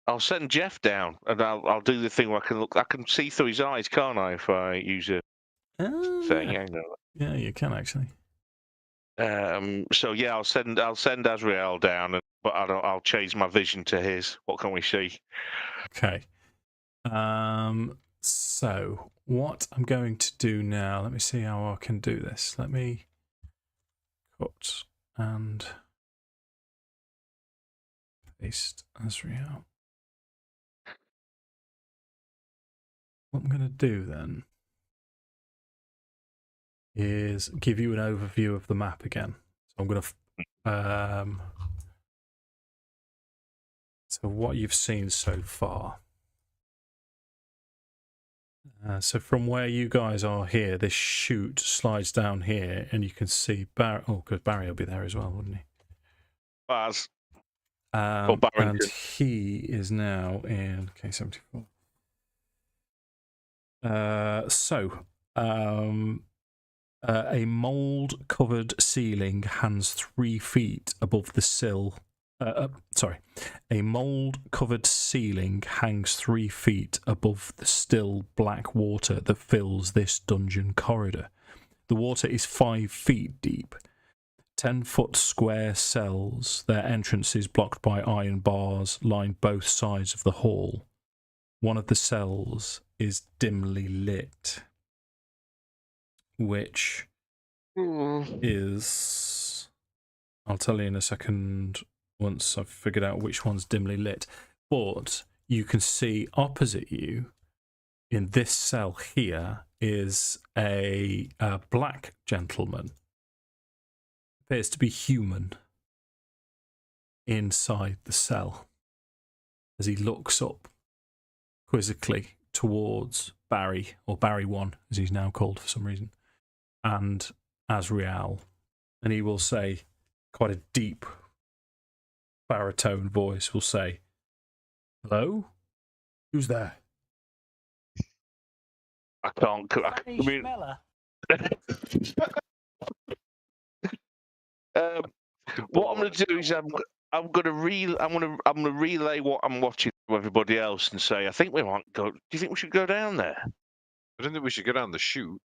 I'll send Jeff down, and I'll do the thing where I can see through his eyes, can't I? If I use a thing,
yeah, you can actually.
So yeah, I'll send Azrael down, but I'll change my vision to his. What can we see?
Okay. So what I'm going to do now? Let me see how I can do this. Let me cut and paste Azrael. What I'm going to do then is give you an overview of the map again. So I'm going to so what you've seen so far. So from where you guys are here, this chute slides down here, and you can see Barry. Oh, because Barry will be there as well, wouldn't he?
Baz.
And he is now in K74. A mold-covered ceiling hangs 3 feet above the sill. A mold-covered ceiling hangs 3 feet above the still black water that fills this dungeon corridor. The water is 5 feet deep. 10-foot square cells, their entrances blocked by iron bars, line both sides of the hall. One of the cells is dimly lit, which is... I'll tell you in a second once I've figured out which one's dimly lit. But you can see opposite you, in this cell here, is a black gentleman. Appears to be human inside the cell as he looks up quizzically towards Barry, or Barry 1 as he's now called for some reason, and Azrael, and he will say, quite a deep baritone voice will say, "Hello? Who's there?"
I can't. What I'm going to do is I'm going to relay what I'm watching to everybody else and say I think we might go. Do you think we should go down there?
I don't think we should go down the chute.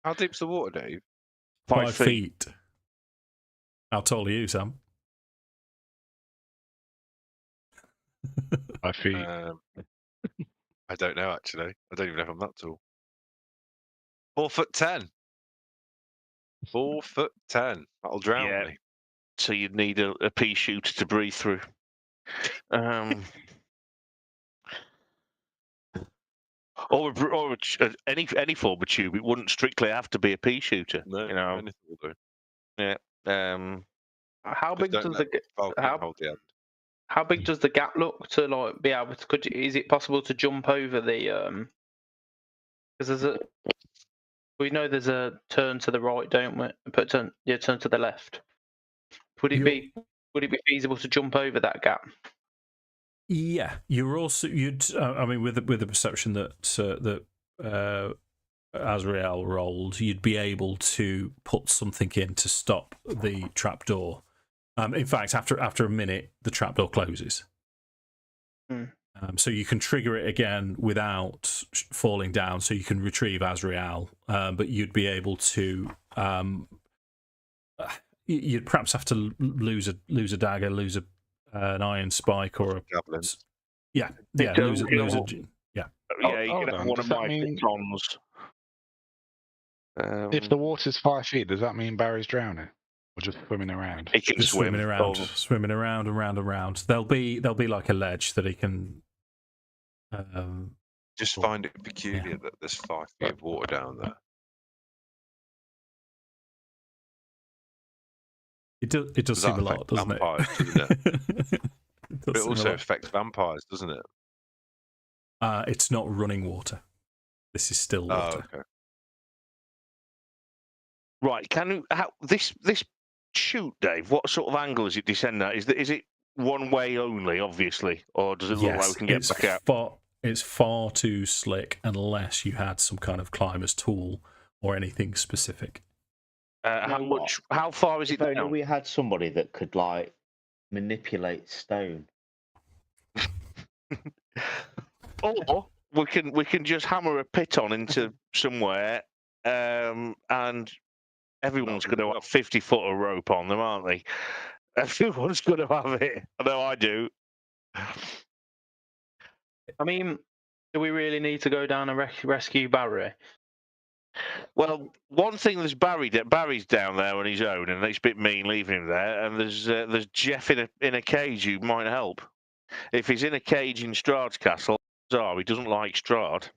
How deep's the water, Dave?
5 feet. How tall are you, Sam?
5 feet.
I don't know actually. I don't even know if I'm that tall. 4'10". 4'10". That'll drown me.
So you'd need a pea shooter to breathe through. Or any form of tube. It wouldn't strictly have to be a pea shooter.
No,
you know.
anything will do.
Yeah.
How big
Don't
does
let
the
Valkyn hold the end.
how big does the gap look to like be able to? Is it possible to jump over the? Because we know there's a turn to the right, don't we? But turn to the left. Would it be feasible to jump over that gap?
Yeah, you'd. I mean, with the perception that Azrael rolled, you'd be able to put something in to stop the trapdoor. In fact, after a minute, the trapdoor closes. So you can trigger it again without falling down. So you can retrieve Azrael, but you'd be able to. You'd perhaps have to lose a dagger, lose an iron spike, or a
Javelins.
yeah. You're
Hold
gonna have
one of
does that
my
mean-
pitons.
If the water's 5 feet, does that mean Barry's drowning, or just swimming around?
He can
just
swim
swimming around and round and round. There'll be like a ledge that he can.
Just find it peculiar that there's 5 feet of water down there.
It does
Does
seem
that
a lot,
affect
doesn't
vampires,
it?
doesn't it?
It
But
does
it
seem a
also
lot.
affects vampires, doesn't it?
It's not running water. This is still
Oh,
water.
okay.
Right, this shoot, Dave? What sort of angle is it descend at? Is it one way only, obviously, or does it look like we can get back out?
It's far too slick unless you had some kind of climber's tool or anything specific.
How far is it
If only
down?
we had somebody that could like manipulate stone.
Or we can just hammer a piton into somewhere, and everyone's going to have 50 foot of rope on them, aren't they? Everyone's going to have it. I know I do.
I mean, do we really need to go down and rescue Barry?
Well, one thing there's Barry's down there on his own, and it's a bit mean leaving him there. And there's Jeff in a cage who might help. If he's in a cage in Strahd's castle, he doesn't like Strahd.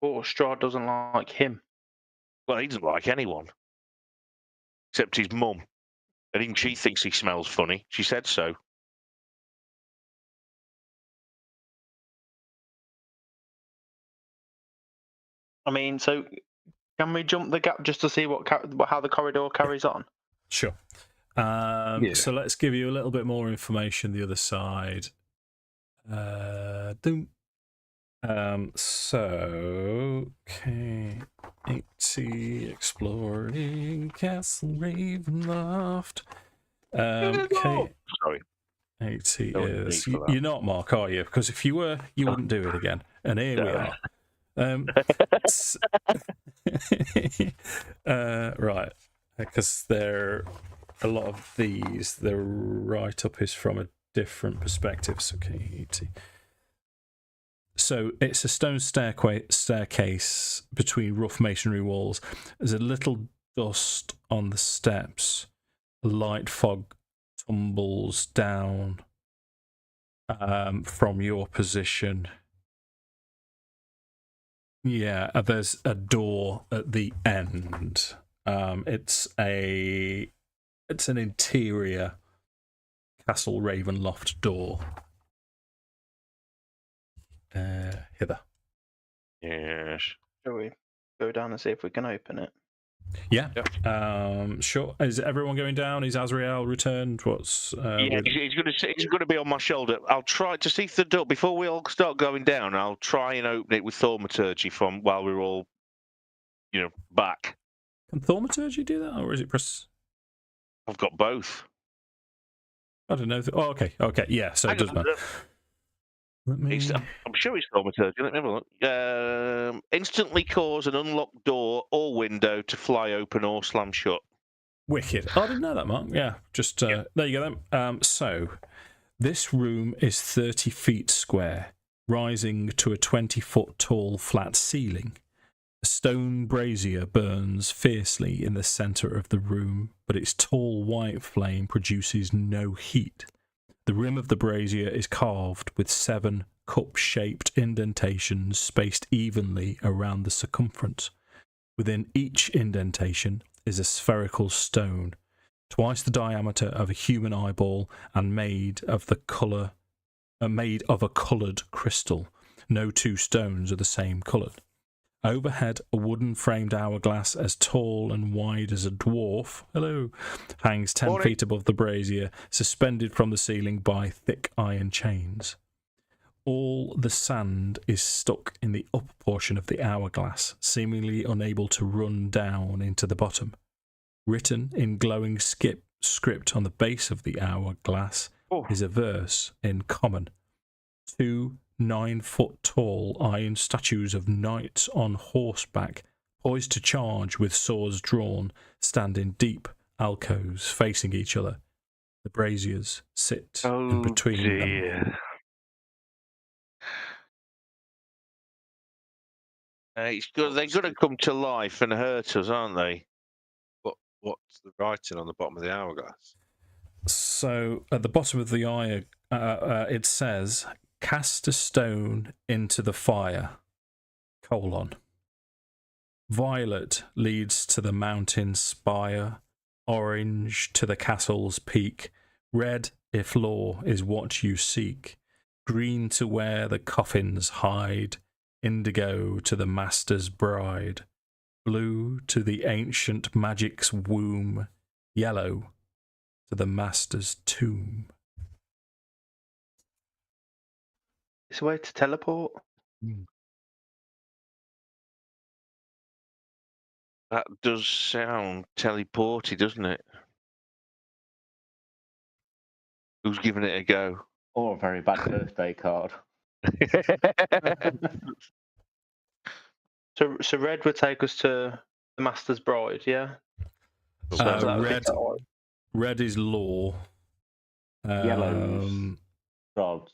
Or Strahd doesn't like him.
Well, he doesn't like anyone except his mum, and even she thinks he smells funny. She said so.
I mean, so can we jump the gap just to see how the corridor carries on?
Sure. So let's give you a little bit more information the other side. So K80 exploring Castle Ravenloft.
Sorry.
80
No
is
need for that.
you're not, Mark, are you? Because if you were, you wouldn't do it again. And here we are. Right, because a lot of these, the write-up is from a different perspective. So K80. So it's a stone staircase between rough masonry walls. There's a little dust on the steps. Light fog tumbles down from your position. Yeah, there's a door at the end. It's an interior Castle Ravenloft door. Hither.
Yes.
Shall we go down and see if we can open it?
Yeah. Sure. Is everyone going down? Is Azrael returned? What's
he's going to be on my shoulder. I'll try to see if the door before we all start going down. I'll try and open it with thaumaturgy from while we're all, back.
Can thaumaturgy do that, or is it press?
I've got both.
I don't know. Okay. Yeah. So it does matter. Let me...
I'm sure it's thaumaturgy. Let me have a look. Instantly cause an unlocked door or window to fly open or slam shut.
Wicked. I didn't know that, Mark. Yeah. Just there you go then. So this room is 30 feet square, rising to a 20-foot tall flat ceiling. A stone brazier burns fiercely in the centre of the room, but its tall white flame produces no heat. The rim of the brazier is carved with 7 cup-shaped indentations spaced evenly around the circumference. Within each indentation is a spherical stone, twice the diameter of a human eyeball, and made of a coloured crystal. No two stones are the same coloured. Overhead, a wooden-framed hourglass as tall and wide as a dwarf, hangs 10 feet above the brazier, suspended from the ceiling by thick iron chains. All the sand is stuck in the upper portion of the hourglass, seemingly unable to run down into the bottom. Written in glowing script on the base of the hourglass is a verse in common. 2 9-foot-tall iron statues of knights on horseback, poised to charge with swords drawn, stand in deep alcoves facing each other. The braziers sit in between them.
It's good. They're going to come to life and hurt us, aren't they?
What's the writing on the bottom of the hourglass?
So at the bottom of the eye, it says, "Cast a stone into the fire, : violet leads to the mountain spire, orange to the castle's peak, red if law is what you seek, green to where the coffins hide, indigo to the master's bride, blue to the ancient magic's womb, yellow to the master's tomb."
It's a way to teleport.
That does sound teleporty, doesn't it? Who's giving it a go?
Or a very bad birthday card.
So red would take us to the Master's Bride, yeah?
Red is law.
Yellow's Strahd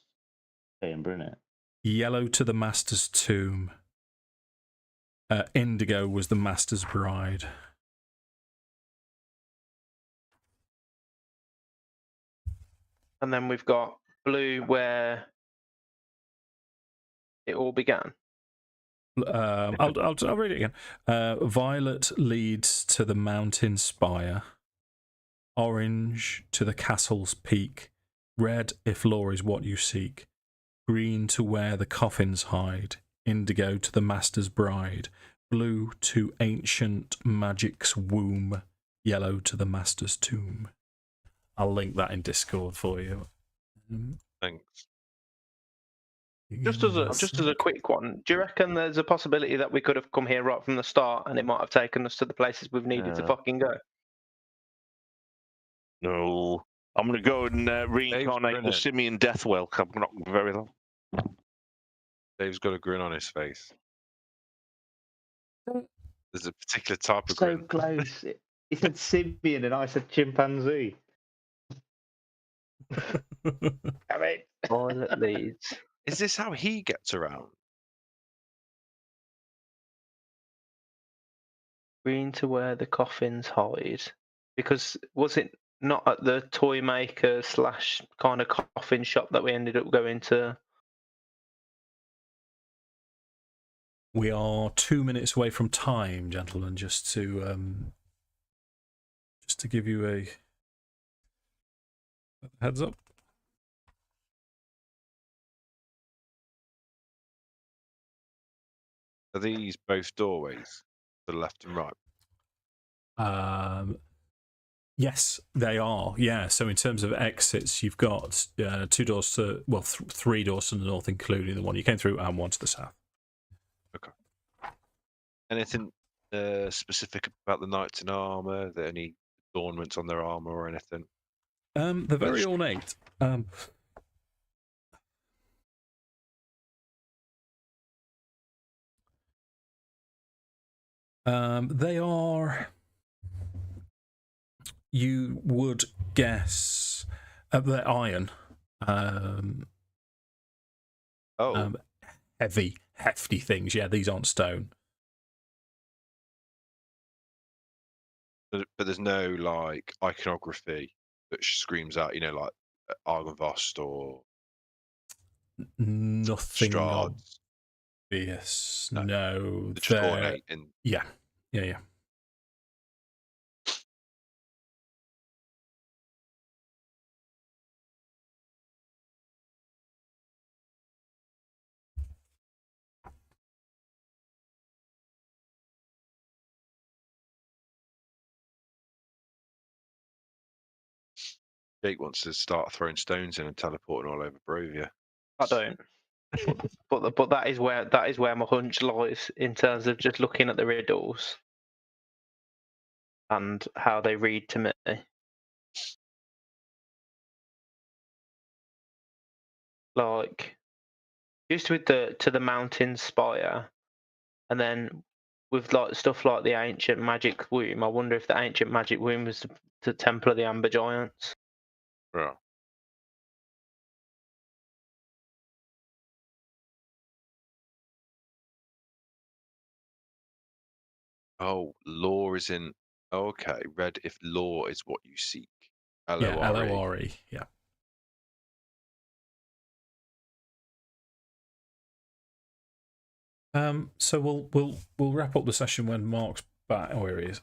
and brunette.
Yellow to the Master's tomb. Indigo was the Master's bride.
And then we've got blue where it all began.
I'll read it again. Violet leads to the mountain spire. Orange to the castle's peak. Red if law is what you seek. Green to where the coffins hide. Indigo to the master's bride. Blue to ancient magic's womb. Yellow to the master's tomb. I'll link that in Discord for you.
Thanks.
Just as a quick one, do you reckon there's a possibility that we could have come here right from the start and it might have taken us to the places we've needed to fucking go?
No. I'm going to go and reincarnate the Simian Deathwell. I'm not very long.
Dave's got a grin on his face. There's a particular type of grin.
So close. He said simian and I said chimpanzee. I mean,
Violet leads.
Is this how he gets around?
Green to where the coffins hide. Because was it not at the toy maker / kind of coffin shop that we ended up going to?
We are 2 minutes away from time, gentlemen. Just to give you a heads up.
Are these both doorways, the left and right?
Yes, they are. Yeah. So in terms of exits, you've got 2 doors to 3 doors to the north, including the one you came through, and 1 to the south.
Okay. Anything specific about the knights in armor? Are there any adornments on their armor or anything?
They're very ornate. They are. You would guess they're iron. Heavy, hefty things. Yeah, these aren't stone.
But there's no like iconography that screams out, like Argavost or
nothing
Strahd.
Obvious. No,
Just ornate.
Yeah.
Jake wants to start throwing stones in and teleporting all over Barovia.
I don't. But that is where my hunch lies in terms of just looking at the riddles and how they read to me. Like just with the mountain spire, and then with like stuff like the ancient magic womb. I wonder if the ancient magic womb was the Temple of the Amber Giants.
Yeah. Oh, law is in. Okay, red if law is what you seek.
Yeah,
L-O-R-E.
L-O-R-E, yeah. So we'll wrap up the session when Mark's back. Oh, here he is,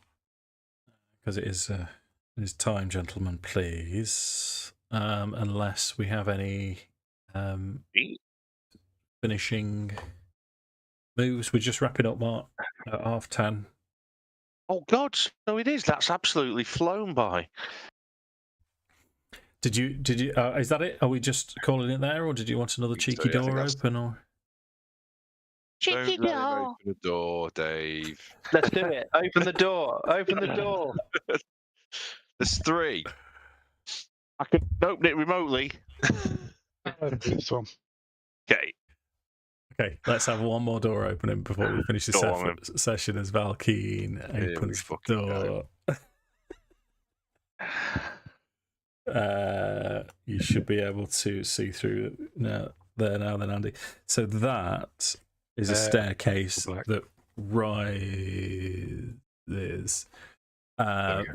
because it is time, gentlemen, please. Unless we have any finishing moves, we're just wrapping up, Mark, at 10:30.
Oh God, no, it is. That's absolutely flown by.
Did you? Is that it? Are we just calling it there, or did you want another cheeky
so, yeah, I think
door
that's-
open? Or
Cheeky
Don't let him
door.
open the door, Dave.
Let's do it. Open the door. Open the door.
There's 3.
I can open it remotely.
This one.
Okay.
okay, let's have one more door opening before we finish the
Go on,
session. As Valkyn
Here we
opens the
fucking
door. You should be able to see through now. Then, Andy. So that is a staircase
black.
that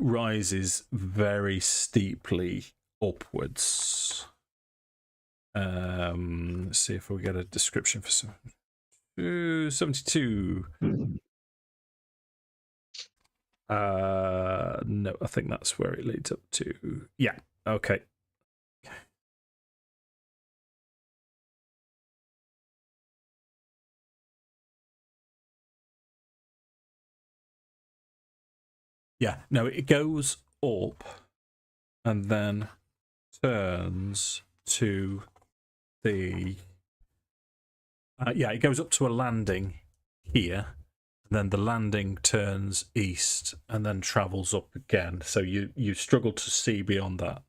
rises very steeply upwards. Let's see if we get a description for 72. No, I think that's where it leads up to. Yeah, okay. Yeah, no, it goes up and then turns to the. It goes up to a landing here, and then the landing turns east and then travels up again. So you struggle to see beyond that.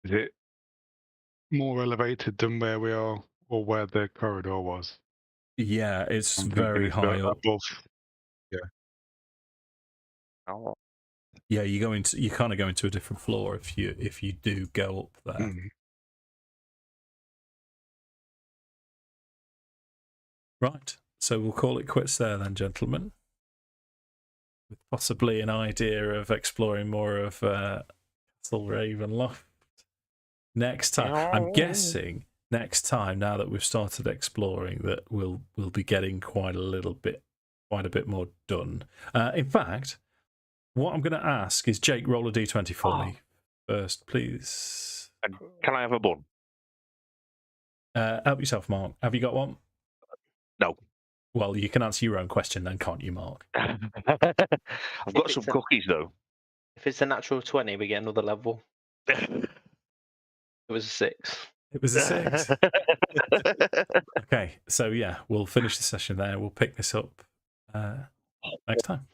Is it more elevated than where we are or where the corridor was?
Yeah, it's
I'm thinking
very
it's
high up.
above.
Oh.
Yeah, you kind of go into a different floor if you do go up there.
Mm.
Right, so we'll call it quits there then, gentlemen. With possibly an idea of exploring more of Castle Ravenloft next time. I'm guessing next time, now that we've started exploring, that we'll be getting quite a bit more done. In fact, what I'm going to ask is Jake, roll a d20 for me first, please.
And can I have a bun?
Help yourself, Mark. Have you got one?
No.
Well, you can answer your own question then, can't you, Mark?
I've got some cookies though.
If it's a natural 20, we get another level. It was a 6.
It was a 6. Okay, so yeah, we'll finish the session there. We'll pick this up next time.